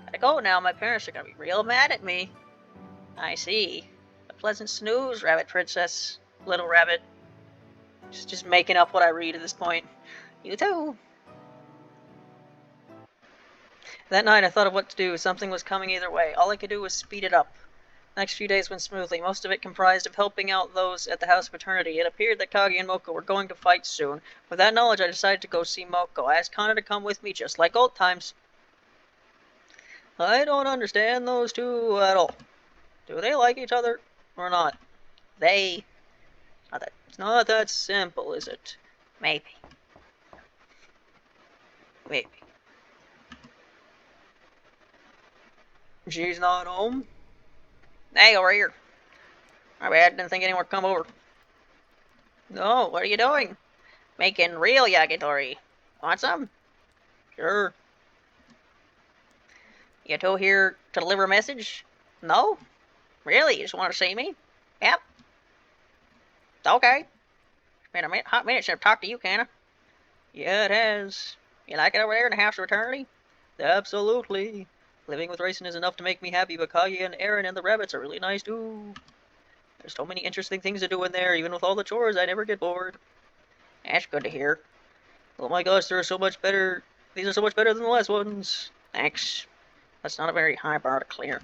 Gotta go now. My parents are gonna be real mad at me. I see. A pleasant snooze, Rabbit Princess. Little Rabbit. Just making up what I read at this point. You too. That night I thought of what to do. Something was coming either way. All I could do was speed it up. The next few days went smoothly, most of it comprised of helping out those at the House of Eternity. It appeared that Kage and Moko were going to fight soon. With that knowledge, I decided to go see Moko. I asked Kana to come with me, just like old times. I don't understand those two at all. Do they like each other or not? They. It's not that simple, is it? Maybe. Maybe. She's not home? Hey, over here. My bad, didn't think anyone would come over. No, what are you doing? Making real yakitori. Want some? Sure. You two here to deliver a message? No? Really? You just want to see me? Yep. Okay. It's been a hot minute since I've talked to you, Kana. Yeah, it has. You like it over there in the House of Eternity? Absolutely. Living with Raisin is enough to make me happy, but Kage and Aaron and the rabbits are really nice too. There's so many interesting things to do in there, even with all the chores, I never get bored. That's good to hear. Oh my gosh, they're so much better. These are so much better than the last ones. Thanks. That's not a very high bar to clear.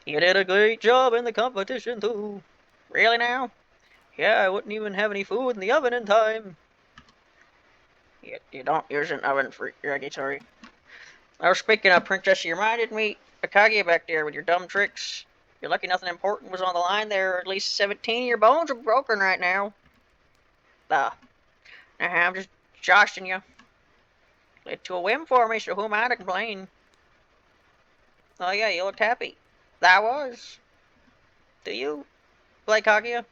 You did a great job in the competition too. Really now? Yeah, I wouldn't even have any food in the oven in time. You don't use an oven for your yakitori. Oh, speaking of Princess, you reminded me of Kage back there with your dumb tricks. You're lucky nothing important was on the line there, or at least 17 of your bones are broken right now. I'm just joshing you. Led to a whim for me, so who am I to complain? Oh yeah, you looked happy. I was. Do you like Kaguya?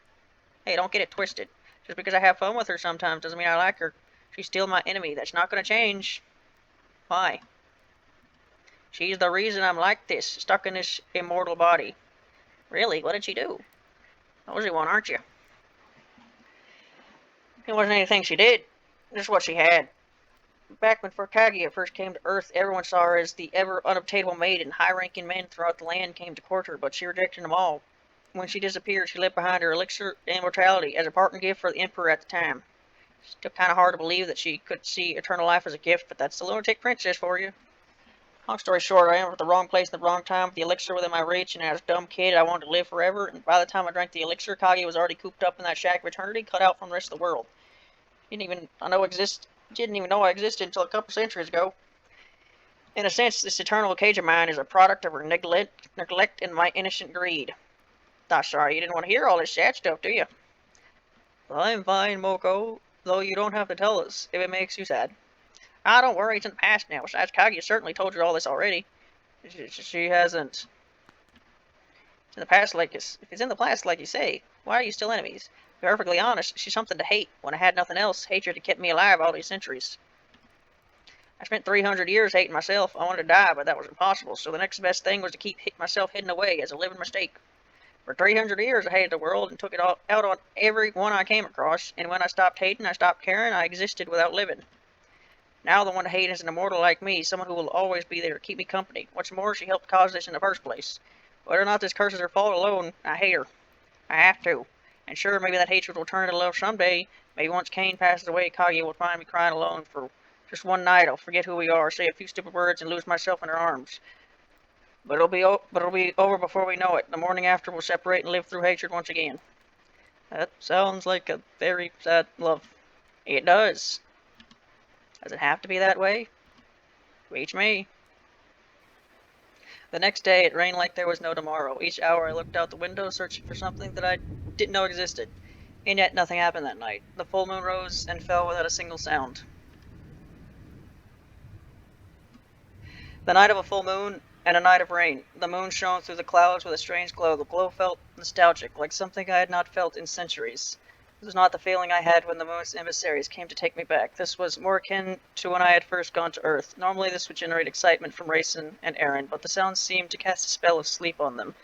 Hey, don't get it twisted. Just because I have fun with her sometimes doesn't mean I like her. She's still my enemy. That's not going to change. Why? She's the reason I'm like this, stuck in this immortal body. Really? What did she do? Nosy one, aren't you? It wasn't anything she did. Just what she had. Back when Kaguya first came to Earth, everyone saw her as the ever unobtainable maiden. High-ranking men throughout the land came to court her, but she rejected them all. When she disappeared, she left behind her elixir of immortality as a parting gift for the Emperor at the time. Still kind of hard to believe that she could see eternal life as a gift, but that's the lunatic princess for you. Long story short, I ended up at the wrong place at the wrong time with the elixir within my reach, and as a dumb kid, I wanted to live forever, and by the time I drank the elixir, Kage was already cooped up in that shack of eternity, cut out from the rest of the world. Didn't even know I existed until a couple centuries ago. In a sense, this eternal cage of mine is a product of her neglect and my innocent greed. Sorry, you didn't want to hear all this sad stuff, do you? I'm fine, Moko, though you don't have to tell us, if it makes you sad. Don't worry, it's in the past now. Besides, Kaguya certainly told you all this already. She hasn't. It's in the past, if it's in the past, like you say, why are you still enemies? To be perfectly honest, she's something to hate. When I had nothing else, hatred had kept me alive all these centuries. I spent 300 years hating myself. I wanted to die, but that was impossible, so the next best thing was to keep myself hidden away as a living mistake. For 300 years, I hated the world and took it all out on everyone I came across, and when I stopped hating, I stopped caring, I existed without living. Now the one to hate is an immortal like me, someone who will always be there to keep me company. What's more, she helped cause this in the first place. Whether or not this curse is her fault alone, I hate her. I have to. And sure, maybe that hatred will turn into love someday. Maybe once Kane passes away, Kaguya will find me crying alone for just one night. I'll forget who we are, say a few stupid words, and lose myself in her arms. But it'll be over before we know it. The morning after, we'll separate and live through hatred once again. That sounds like a very sad love. It does. Does it have to be that way? Reach me. The next day, it rained like there was no tomorrow. Each hour I looked out the window, searching for something that I didn't know existed. And yet nothing happened that night. The full moon rose and fell without a single sound. The night of a full moon and a night of rain. The moon shone through the clouds with a strange glow. The glow felt nostalgic, like something I had not felt in centuries. This was not the feeling I had when the moon's emissaries came to take me back. This was more akin to when I had first gone to Earth. Normally this would generate excitement from Raisin and Aaron, but the sounds seemed to cast a spell of sleep on them.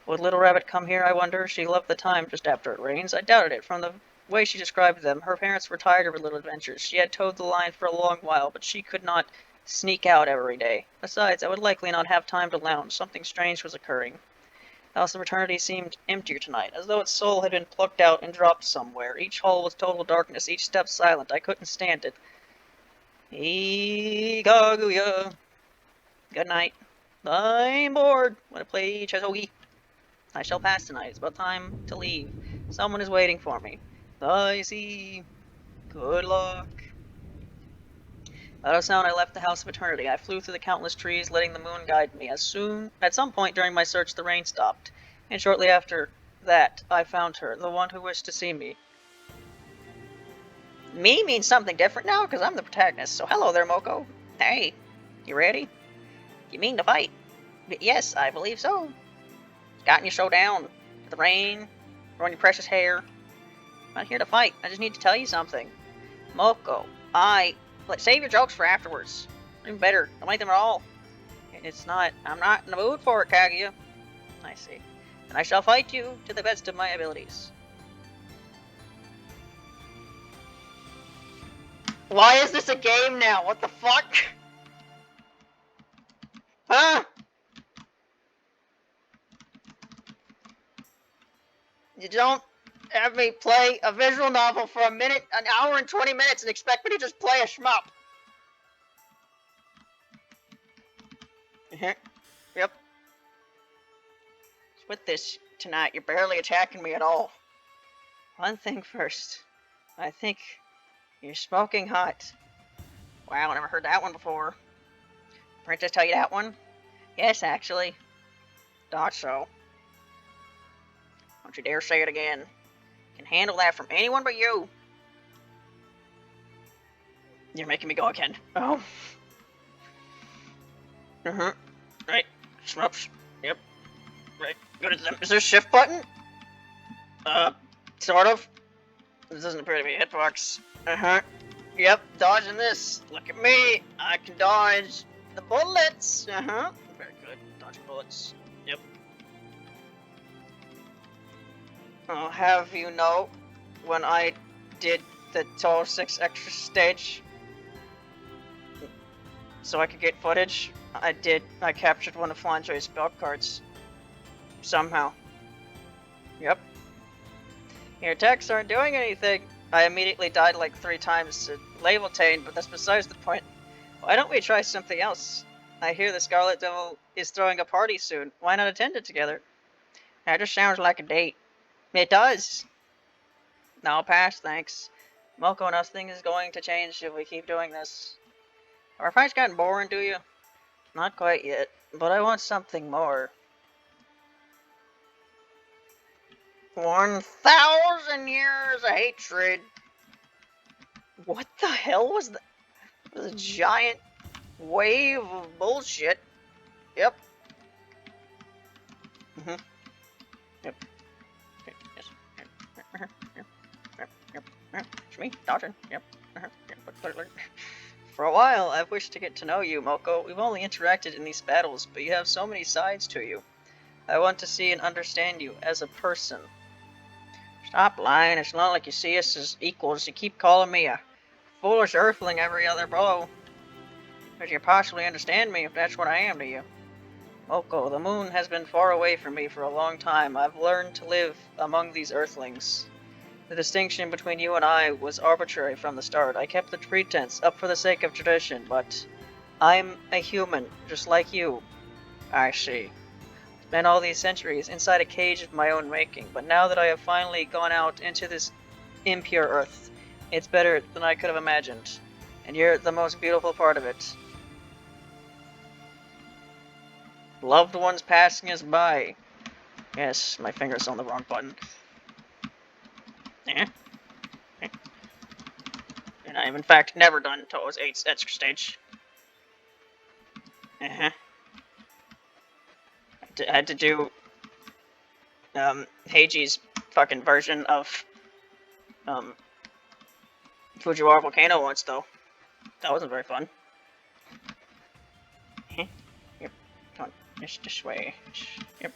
Would Little Rabbit come here, I wonder? She loved the time just after it rains. I doubted it. From the way she described them, her parents were tired of her little adventures. She had towed the line for a long while, but she could not sneak out every day. Besides, I would likely not have time to lounge. Something strange was occurring. The House of Eternity seemed emptier tonight, as though its soul had been plucked out and dropped somewhere. Each hall was total darkness, each step silent. I couldn't stand it. Kaguya. Good night. I'm bored. Wanna play Chesshogi? I shall pass tonight. It's about time to leave. Someone is waiting for me. I see. Good luck. Without a sound, I left the House of Eternity. I flew through the countless trees, letting the moon guide me. At some point during my search, the rain stopped, and shortly after that, I found her, the one who wished to see me. Me means something different now, because I'm the protagonist. So hello there, Moko. Hey, you ready? You mean to fight? Yes, I believe so. Gotten you so down. The rain, ruin your precious hair. I'm not here to fight. I just need to tell you something. Moko, save your jokes for afterwards. Even better, don't make them at all. I'm not in the mood for it, Kaguya. I see. And I shall fight you to the best of my abilities. Why is this a game now? What the fuck? Huh? You don't have me play a visual novel for an hour and 20 minutes and expect me to just play a shmup. Yep. With this tonight, you're barely attacking me at all. One thing first. I think you're smoking hot. Wow, I never heard that one before. Princess tell you that one? Yes, actually. Thought so. Don't you dare say it again. Can handle that from anyone but you. You're making me go again. Oh. Right. Shmups. Yep. Right. Good. Is there a shift button? Sort of. This doesn't appear to be a hitbox. Yep, dodging this. Look at me. I can dodge the bullets. Very good. Dodging bullets. Yep. I'll have you know, when I did the Touhou 6 extra stage, so I could get footage, I captured one of Flandre's spell cards. Somehow. Yep. Your attacks aren't doing anything. I immediately died like 3 times to Labeltane, but that's besides the point. Why don't we try something else? I hear the Scarlet Devil is throwing a party soon. Why not attend it together? That just sounds like a date. It does. No, I'll pass, thanks. Moko, nothing is going to change if we keep doing this. Our fight's gotten boring, do you? Not quite yet, but I want something more. 1,000 years of hatred. What the hell was that? It was a giant wave of bullshit. Yep. Yep. Yes. Yep. It's me, dodging. Yep. For a while, I've wished to get to know you, Moko. We've only interacted in these battles, but you have so many sides to you. I want to see and understand you as a person. Stop lying. It's not like you see us as equals. You keep calling me a foolish earthling every other blow. Could you possibly understand me if that's what I am to you? Moko, the moon has been far away from me for a long time. I've learned to live among these earthlings. The distinction between you and I was arbitrary from the start. I kept the pretense up for the sake of tradition, but I'm a human, just like you. I see. Spent all these centuries inside a cage of my own making, but now that I have finally gone out into this impure earth, it's better than I could have imagined. And you're the most beautiful part of it. Loved ones passing us by. Yes, my finger's on the wrong button. And I've in fact never done Touhou's 8's extra stage. I had to do Heiji's fucking version of um, Fujiwara volcano once, though. That wasn't very fun. Yep. Come on. Just this way. Yep.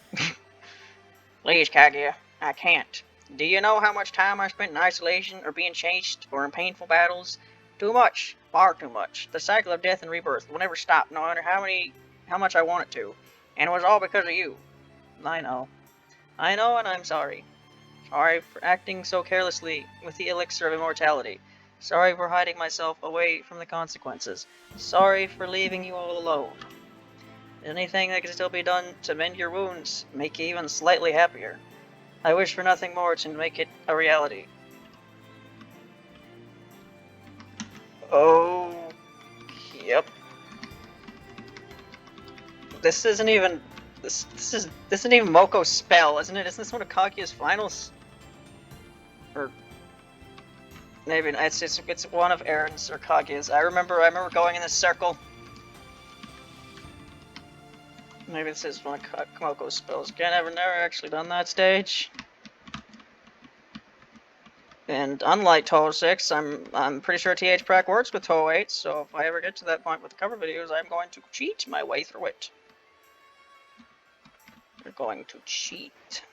Please, Kaguya. I can't. Do you know how much time I spent in isolation, or being chased, or in painful battles? Too much. Far too much. The cycle of death and rebirth will never stop, no matter how much I want it to. And it was all because of you. I know. I know, and I'm sorry. Sorry for acting so carelessly with the elixir of immortality. Sorry for hiding myself away from the consequences. Sorry for leaving you all alone. Anything that can still be done to mend your wounds, make you even slightly happier. I wish for nothing more to make it a reality. Oh, yep. This isn't even this isn't even Moko's spell, isn't it? Isn't this one of Kaguya's finals? Or maybe it's one of Aaron's or Kaguya's. I remember going in this circle. Maybe this is one of Moko's spells. Again, I've never actually done that stage. And unlike Touhou 6, I'm pretty sure TH Prac works with Touhou 8, so if I ever get to that point with the cover videos, I'm going to cheat my way through it. We're going to cheat.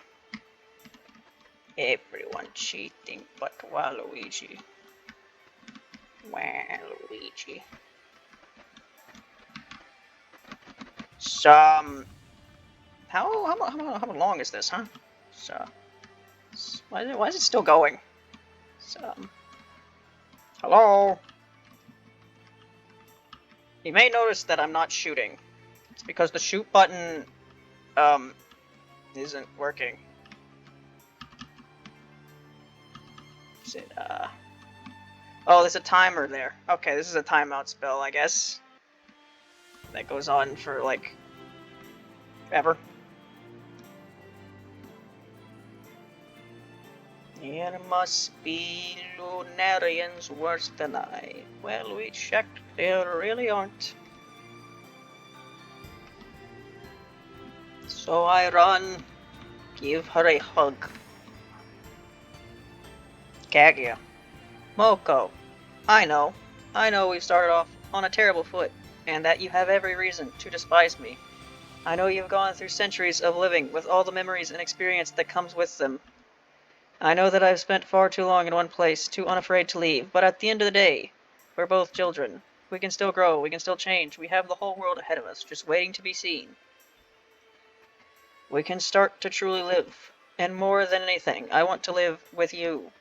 Everyone cheating but Waluigi. Waluigi. So, how long is this, huh? So, why is it still going? So, hello? You may notice that I'm not shooting. It's because the shoot button, isn't working. Is it, oh, there's a timer there. Okay, this is a timeout spell, I guess. That goes on for, like, ever. There must be Lunarians worse than I. Well, we checked. There really aren't. So I run. Give her a hug. Kaguya. Moko. I know we started off on a terrible foot, and that you have every reason to despise me. I know you've gone through centuries of living with all the memories and experience that comes with them. I know that I've spent far too long in one place, too unafraid to leave, but at the end of the day, we're both children. We can still grow, we can still change, we have the whole world ahead of us, just waiting to be seen. We can start to truly live, and more than anything, I want to live with you.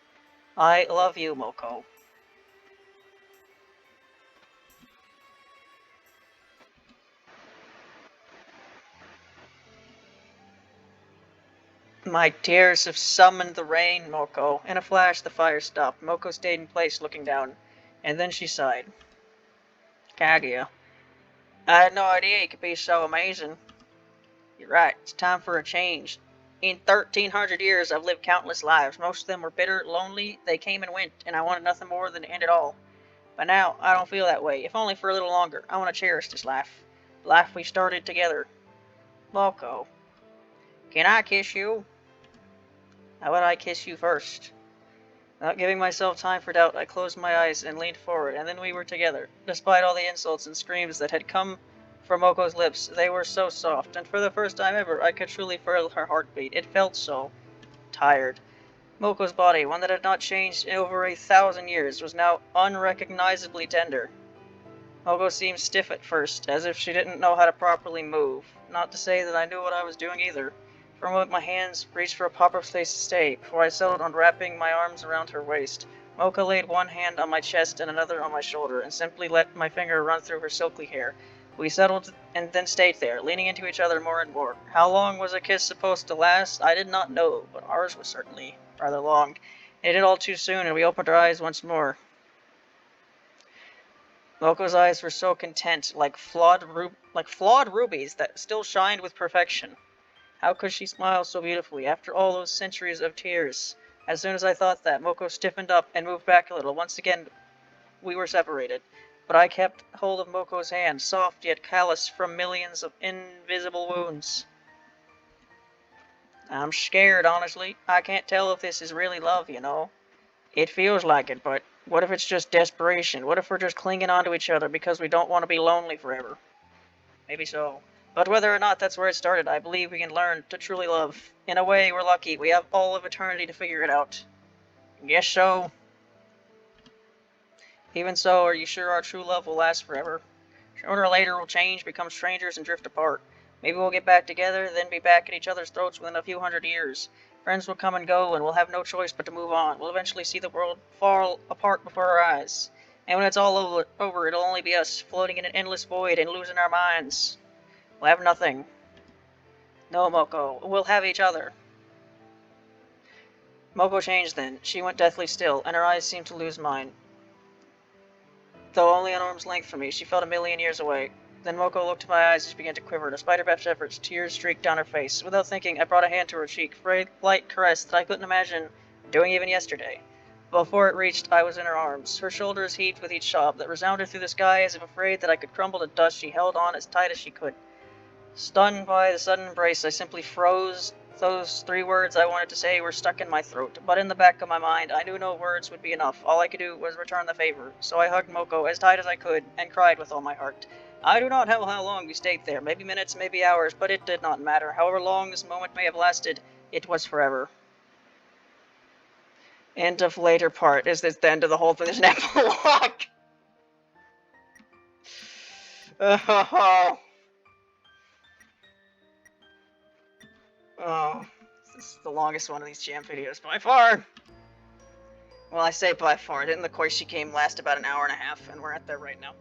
I love you, Moko. My tears have summoned the rain, Moko. In a flash, the fire stopped. Moko stayed in place, looking down, and then she sighed. Kaguya. I had no idea you could be so amazing. You're right, it's time for a change. In 1300 years, I've lived countless lives. Most of them were bitter, lonely, they came and went, and I wanted nothing more than to end it all. But now, I don't feel that way, if only for a little longer. I want to cherish this life. The life we started together. Moko. Can I kiss you? How about I kiss you first? Without giving myself time for doubt, I closed my eyes and leaned forward, and then we were together. Despite all the insults and screams that had come from Moko's lips, they were so soft, and for the first time ever, I could truly feel her heartbeat. It felt so tired. Moko's body, one that had not changed in over 1,000 years, was now unrecognizably tender. Moko seemed stiff at first, as if she didn't know how to properly move. Not to say that I knew what I was doing either. For a moment my hands reached for a proper place to stay, before I settled on wrapping my arms around her waist. Moka laid one hand on my chest and another on my shoulder, and simply let my finger run through her silky hair. We settled and then stayed there, leaning into each other more and more. How long was a kiss supposed to last? I did not know, but ours was certainly rather long. It did all too soon, and we opened our eyes once more. Moko's eyes were so content, like flawed rubies that still shined with perfection. How could she smile so beautifully after all those centuries of tears? As soon as I thought that, Moko stiffened up and moved back a little. Once again, we were separated. But I kept hold of Moko's hand, soft yet callous from millions of invisible wounds. I'm scared, honestly. I can't tell if this is really love, you know. It feels like it, but what if it's just desperation? What if we're just clinging on to each other because we don't want to be lonely forever? Maybe so. But whether or not that's where it started, I believe we can learn to truly love. In a way, we're lucky. We have all of eternity to figure it out. Guess so. Even so, are you sure our true love will last forever? Sooner or later, we'll change, become strangers, and drift apart. Maybe we'll get back together, then be back at each other's throats within a few hundred years. Friends will come and go, and we'll have no choice but to move on. We'll eventually see the world fall apart before our eyes. And when it's all over, it'll only be us, floating in an endless void and losing our minds. We'll have nothing. No, Moko. We'll have each other. Moko changed then. She went deathly still, and her eyes seemed to lose mine. Though only an arm's length from me, she felt a million years away. Then Moko looked into my eyes and she began to quiver. Despite her best efforts, tears streaked down her face. Without thinking, I brought a hand to her cheek, for a light caress that I couldn't imagine doing even yesterday. Before it reached, I was in her arms. Her shoulders heaved with each sob that resounded through the sky as if afraid that I could crumble to dust. She held on as tight as she could. Stunned by the sudden embrace, I simply froze. Those 3 words I wanted to say were stuck in my throat, but in the back of my mind, I knew no words would be enough. All I could do was return the favor, so I hugged Moko as tight as I could and cried with all my heart. I do not know how long we stayed there, maybe minutes, maybe hours, but it did not matter. However long this moment may have lasted, it was forever. End of later part. Is this the end of the whole thing? There's an epilogue! Oh, this is the longest one of these jam videos by far. Well, I say by far. Didn't the Koishi game last about an hour and a half, and we're at there right now.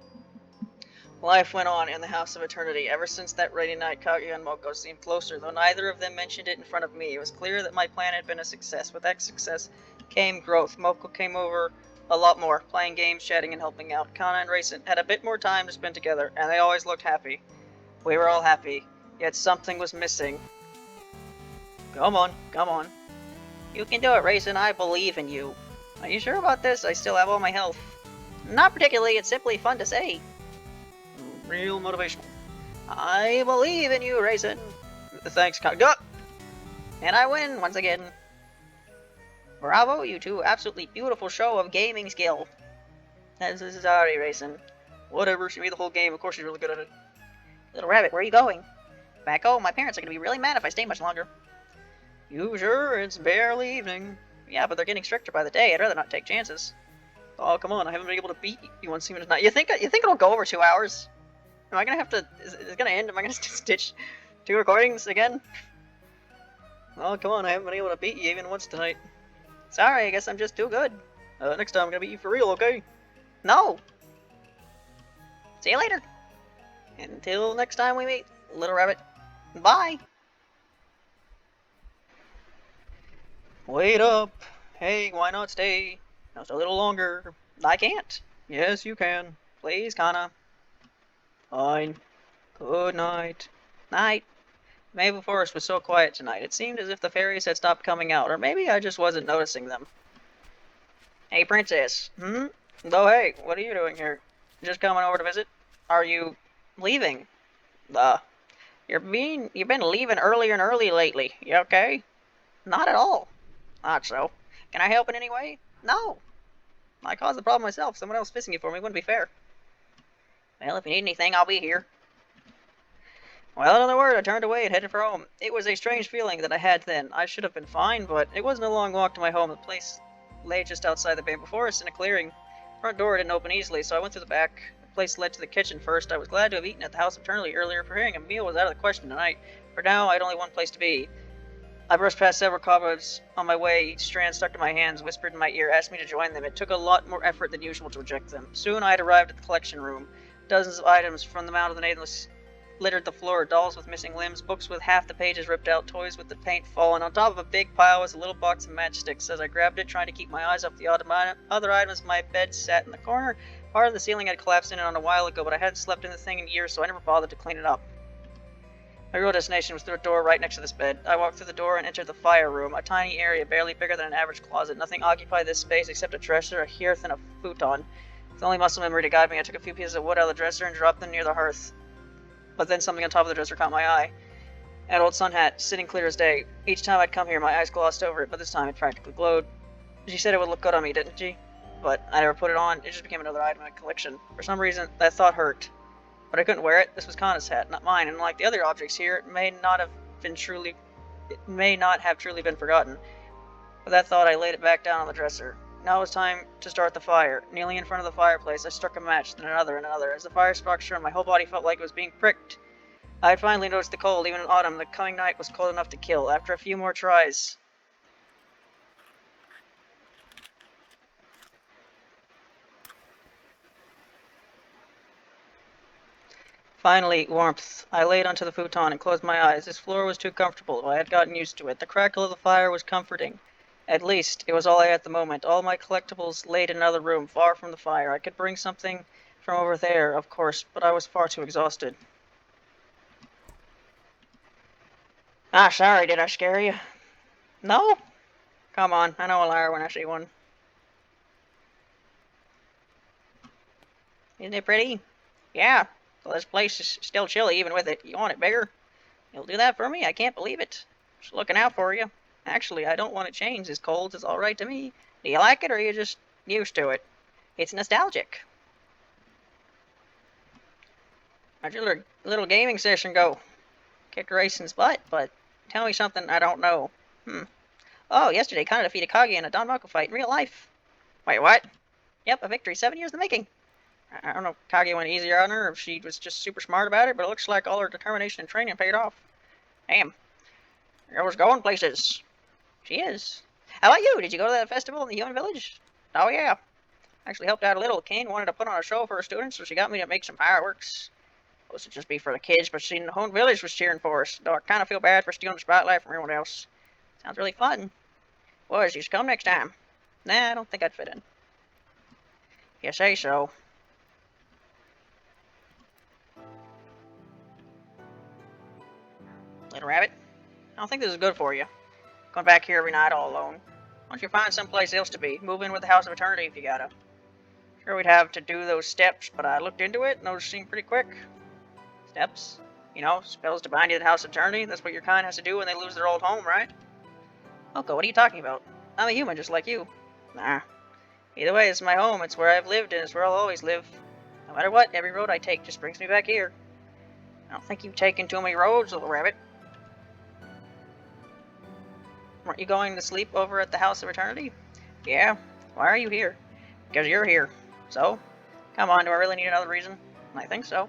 Life went on in the House of Eternity. Ever since that rainy night, Kaguya and Moko seemed closer, though neither of them mentioned it in front of me. It was clear that my plan had been a success. With that success came growth. Moko came over a lot more, playing games, chatting, and helping out. Kana and Raisin had a bit more time to spend together, and they always looked happy. We were all happy, yet something was missing. Come on, come on. You can do it, Raisin. I believe in you. Are you sure about this? I still have all my health. Not particularly. It's simply fun to say. Real motivational. I believe in you, Raisin. Thanks, Go! And I win once again. Bravo, you two. Absolutely beautiful show of gaming skill. Sorry, Raisin. Whatever. She made the whole game. Of course she's really good at it. Little Rabbit, where are you going? Back home. My parents are going to be really mad if I stay much longer. You sure? It's barely evening. Yeah, but they're getting stricter by the day. I'd rather not take chances. Oh, come on. I haven't been able to beat you one season tonight. You think it'll go over 2 hours? Am I gonna have to... Is it gonna end? Am I gonna stitch 2 recordings again? Oh, come on. I haven't been able to beat you even once tonight. Sorry, I guess I'm just too good. Next time I'm gonna beat you for real, okay? No! See you later! Until next time we meet, Little Rabbit. Bye! Wait up! Hey, why not stay? Just a little longer. I can't. Yes, you can. Please, Kana. Fine. Good night. Night. Maple Forest was so quiet tonight. It seemed as if the fairies had stopped coming out, or maybe I just wasn't noticing them. Hey, Princess. Hmm? Oh, hey, what are you doing here? Just coming over to visit? Are you leaving? You've been leaving earlier and early lately. You okay? Not at all. Not so. Can I help in any way? No. I caused the problem myself. Someone else fixing it for me wouldn't be fair. Well, if you need anything, I'll be here. Well, in other words, I turned away and headed for home. It was a strange feeling that I had then. I should have been fine, but it wasn't a long walk to my home. The place lay just outside the Maple Forest in a clearing. The front door didn't open easily, so I went through the back. The place led to the kitchen first. I was glad to have eaten at the House of Eternity earlier. Preparing a meal was out of the question tonight. For now, I had only one place to be. I brushed past several cobwebs on my way. Each strand stuck to my hands, whispered in my ear, asked me to join them. It took a lot more effort than usual to reject them. Soon I had arrived at the collection room. Dozens of items from the Mount of the Nameless littered the floor. Dolls with missing limbs, books with half the pages ripped out, toys with the paint fallen. On top of a big pile was a little box of matchsticks. As I grabbed it, trying to keep my eyes off the other items, my bed sat in the corner. Part of the ceiling had collapsed in on a while ago, but I hadn't slept in the thing in years, so I never bothered to clean it up. My real destination was through a door right next to this bed. I walked through the door and entered the fire room, a tiny area barely bigger than an average closet. Nothing occupied this space except a dresser, a hearth, and a futon. With only muscle memory to guide me, I took a few pieces of wood out of the dresser and dropped them near the hearth. But then something on top of the dresser caught my eye. An old sun hat, sitting clear as day. Each time I'd come here, my eyes glossed over it, but this time it practically glowed. She said it would look good on me, didn't she? But I never put it on. It just became another item in my collection. For some reason, that thought hurt. But I couldn't wear it. This was Kana's hat, not mine, and like the other objects here, it may not have truly been forgotten. With that thought, I laid it back down on the dresser. Now it was time to start the fire. Kneeling in front of the fireplace, I struck a match, then another and another. As the fire sparks shone, my whole body felt like it was being pricked. I had finally noticed the cold. Even in autumn, the coming night was cold enough to kill. After a few more tries... Finally, warmth. I laid onto the futon and closed my eyes. This floor was too comfortable. I had gotten used to it. The crackle of the fire was comforting. At least, it was all I had at the moment. All my collectibles laid in another room, far from the fire. I could bring something from over there, of course, but I was far too exhausted. Ah, sorry, did I scare you? No? Come on, I know a liar when I see one. Isn't it pretty? Yeah. Well, this place is still chilly even with it. You want it bigger? You'll do that for me? I can't believe it. Just looking out for you. Actually, I don't want it changed. This cold is all right to me. Do you like it, or are you just used to it? It's nostalgic. How'd your little gaming session go? Kicked Rayson's butt, but tell me something I don't know. Oh, yesterday Kana defeated Kage in a Danmaku fight in real life. Wait, what? Yep, a victory 7 years in the making. I don't know if Kage went easier on her or if she was just super smart about it, but it looks like all her determination and training paid off. Damn. Girl's going places. She is. How about you? Did you go to that festival in the human village? Oh, yeah. Actually helped out a little. Kane wanted to put on a show for her students, so she got me to make some fireworks. Supposed to just be for the kids, but the whole village was cheering for us, though I kind of feel bad for stealing the spotlight from everyone else. Sounds really fun. Was, you should come next time. Nah, I don't think I'd fit in. You say so. Little rabbit, I don't think this is good for you. Going back here every night all alone. Why don't you find someplace else to be? Move in with the House of Eternity if you gotta. Sure we'd have to do those steps, but I looked into it and those seem pretty quick. Steps? You know, spells to bind you to the House of Eternity. That's what your kind has to do when they lose their old home, right? Oko, what are you talking about? I'm a human just like you. Nah. Either way, it's my home. It's where I've lived and it's where I'll always live. No matter what, every road I take just brings me back here. I don't think you've taken too many roads, little rabbit. Weren't you going to sleep over at the House of Eternity? Yeah. Why are you here? Because you're here. So? Come on, do I really need another reason? I think so.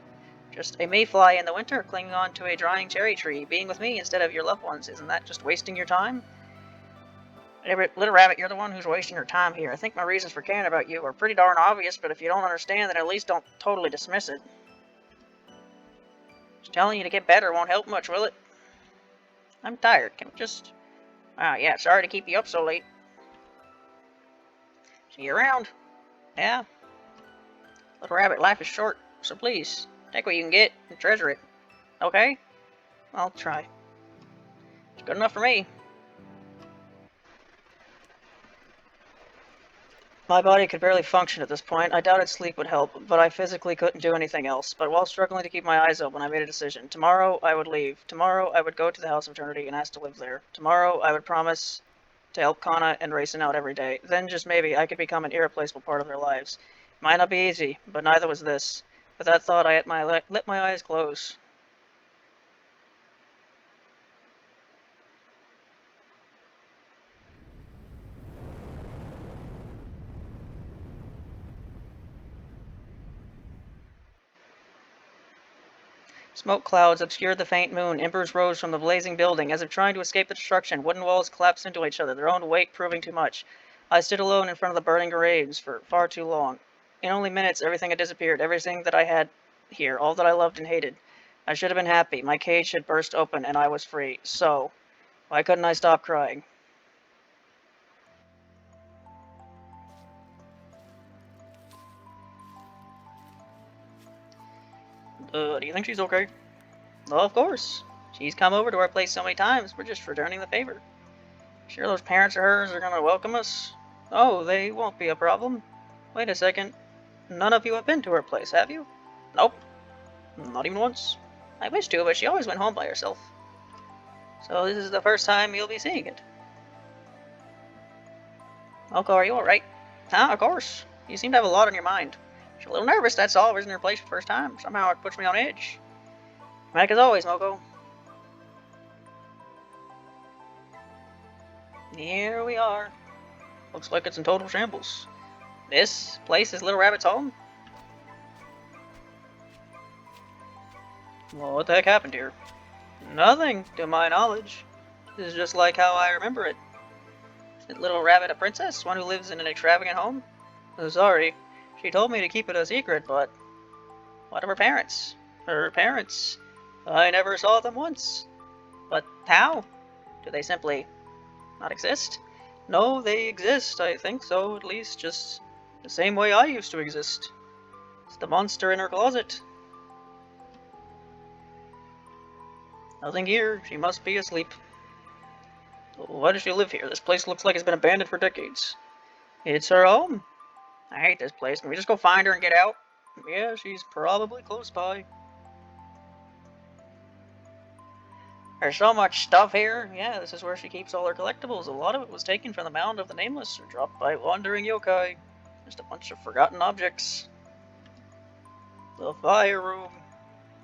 Just a mayfly in the winter clinging on to a drying cherry tree, being with me instead of your loved ones. Isn't that just wasting your time? Little rabbit, you're the one who's wasting your time here. I think my reasons for caring about you are pretty darn obvious, but if you don't understand, then at least don't totally dismiss it. Just telling you to get better won't help much, will it? I'm tired. Can we just... Ah, yeah, sorry to keep you up so late. See you around. Yeah. Little rabbit, life is short, so please, take what you can get and treasure it. Okay? I'll try. It's good enough for me. My body could barely function at this point. I doubted sleep would help, but I physically couldn't do anything else. But while struggling to keep my eyes open, I made a decision. Tomorrow, I would leave. Tomorrow, I would go to the House of Eternity and ask to live there. Tomorrow, I would promise to help Kana and Racing out every day. Then, just maybe, I could become an irreplaceable part of their lives. Might not be easy, but neither was this. With that thought, I let my eyes close. Smoke clouds obscured the faint moon. Embers rose from the blazing building. As if trying to escape the destruction, wooden walls collapsed into each other, their own weight proving too much. I stood alone in front of the burning graves for far too long. In only minutes, everything had disappeared, everything that I had here, all that I loved and hated. I should have been happy. My cage had burst open, and I was free. So, why couldn't I stop crying? Do you think she's okay? Well, of course. She's come over to our place so many times, we're just returning the favor. Sure those parents of hers are gonna welcome us? Oh, they won't be a problem. Wait a second. None of you have been to her place, have you? Nope. Not even once. I wish to, but she always went home by herself. So this is the first time you'll be seeing it. Moko, are you alright? Huh, of course. You seem to have a lot on your mind. She's a little nervous, that's all. Visiting her place for the first time. Somehow it puts me on edge. Back as always, Moko. Here we are. Looks like it's in total shambles. This place is Little Rabbit's home? Well, what the heck happened here? Nothing, to my knowledge. This is just like how I remember it. Is Little Rabbit a princess? One who lives in an extravagant home? Sorry. She told me to keep it a secret, but... What of her parents? Her parents? I never saw them once. But how? Do they simply not exist? No, they exist, I think so, at least, just the same way I used to exist. It's the monster in her closet. Nothing here, she must be asleep. Why does she live here? This place looks like it's been abandoned for decades. It's her home. I hate this place. Can we just go find her and get out? Yeah, she's probably close by. There's so much stuff here. Yeah, this is where she keeps all her collectibles. A lot of it was taken from the Mound of the Nameless or dropped by wandering yokai. Just a bunch of forgotten objects. The fire room.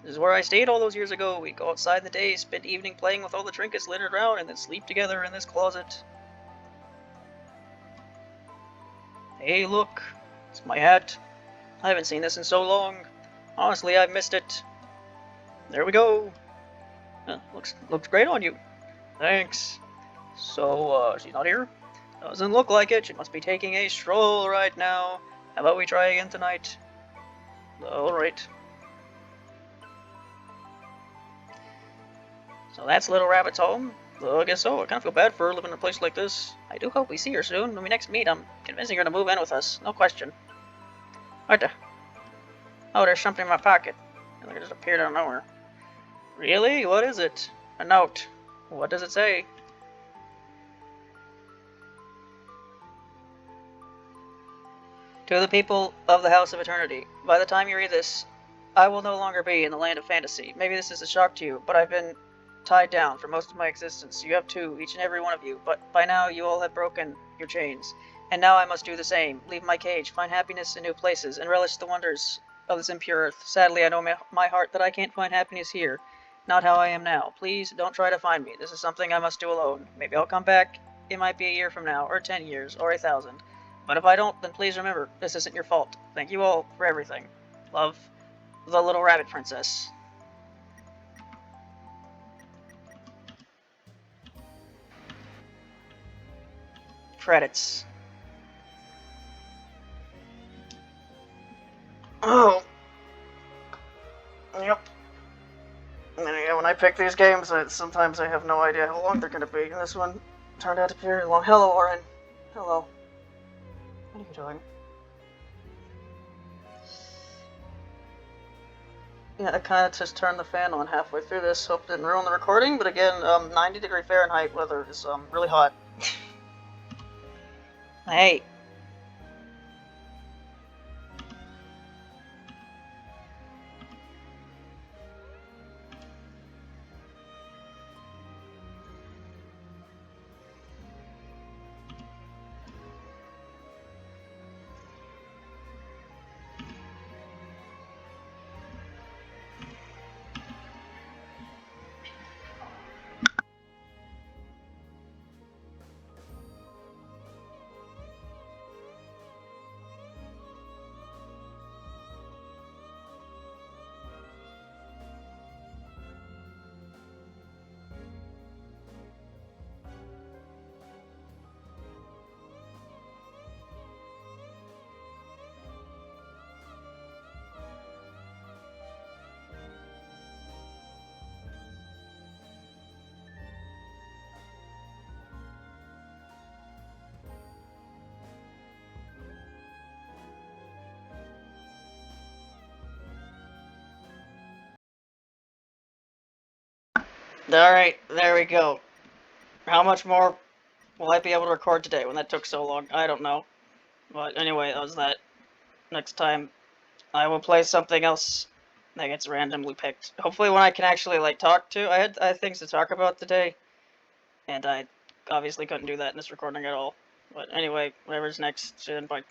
This is where I stayed all those years ago. We'd go outside in the day, spend the evening playing with all the trinkets littered around, and then sleep together in this closet. Hey, look. It's my hat. I haven't seen this in so long. Honestly, I've missed it. There we go. Looks great on you. Thanks. So, she's not here? Doesn't look like it. She must be taking a stroll right now. How about we try again tonight? Alright. So that's Little Rabbit's home? Well, I guess so. I kind of feel bad for her living in a place like this. I do hope we see her soon. When we next meet, I'm convincing her to move in with us. No question. What the? Oh, there's something in my pocket. It just appeared out of nowhere. Really? What is it? A note. What does it say? To the people of the House of Eternity, by the time you read this, I will no longer be in the land of fantasy. Maybe this is a shock to you, but I've been tied down for most of my existence. You have too, each and every one of you, but by now you all have broken your chains. And now I must do the same. Leave my cage, find happiness in new places, and relish the wonders of this impure earth. Sadly, I know my heart that I can't find happiness here. Not how I am now. Please, don't try to find me. This is something I must do alone. Maybe I'll come back. It might be a year from now, or 10 years, or 1,000. But if I don't, then please remember, this isn't your fault. Thank you all for everything. Love, the Little Rabbit Princess. Credits. Oh. Yep. When I pick these games, sometimes I have no idea how long they're going to be. And this one turned out to be very long. Hello, Oren. Hello. What are you doing? Yeah, I kind of just turned the fan on halfway through this. Hope it didn't ruin the recording. But again, 90-degree Fahrenheit weather is really hot. Hey. Alright, there we go. How much more will I be able to record today when that took so long? I don't know. But anyway, that was that. Next time, I will play something else that gets randomly picked. Hopefully one I can actually, like, talk to. I had things to talk about today, and I obviously couldn't do that in this recording at all. But anyway, whatever's next, bye.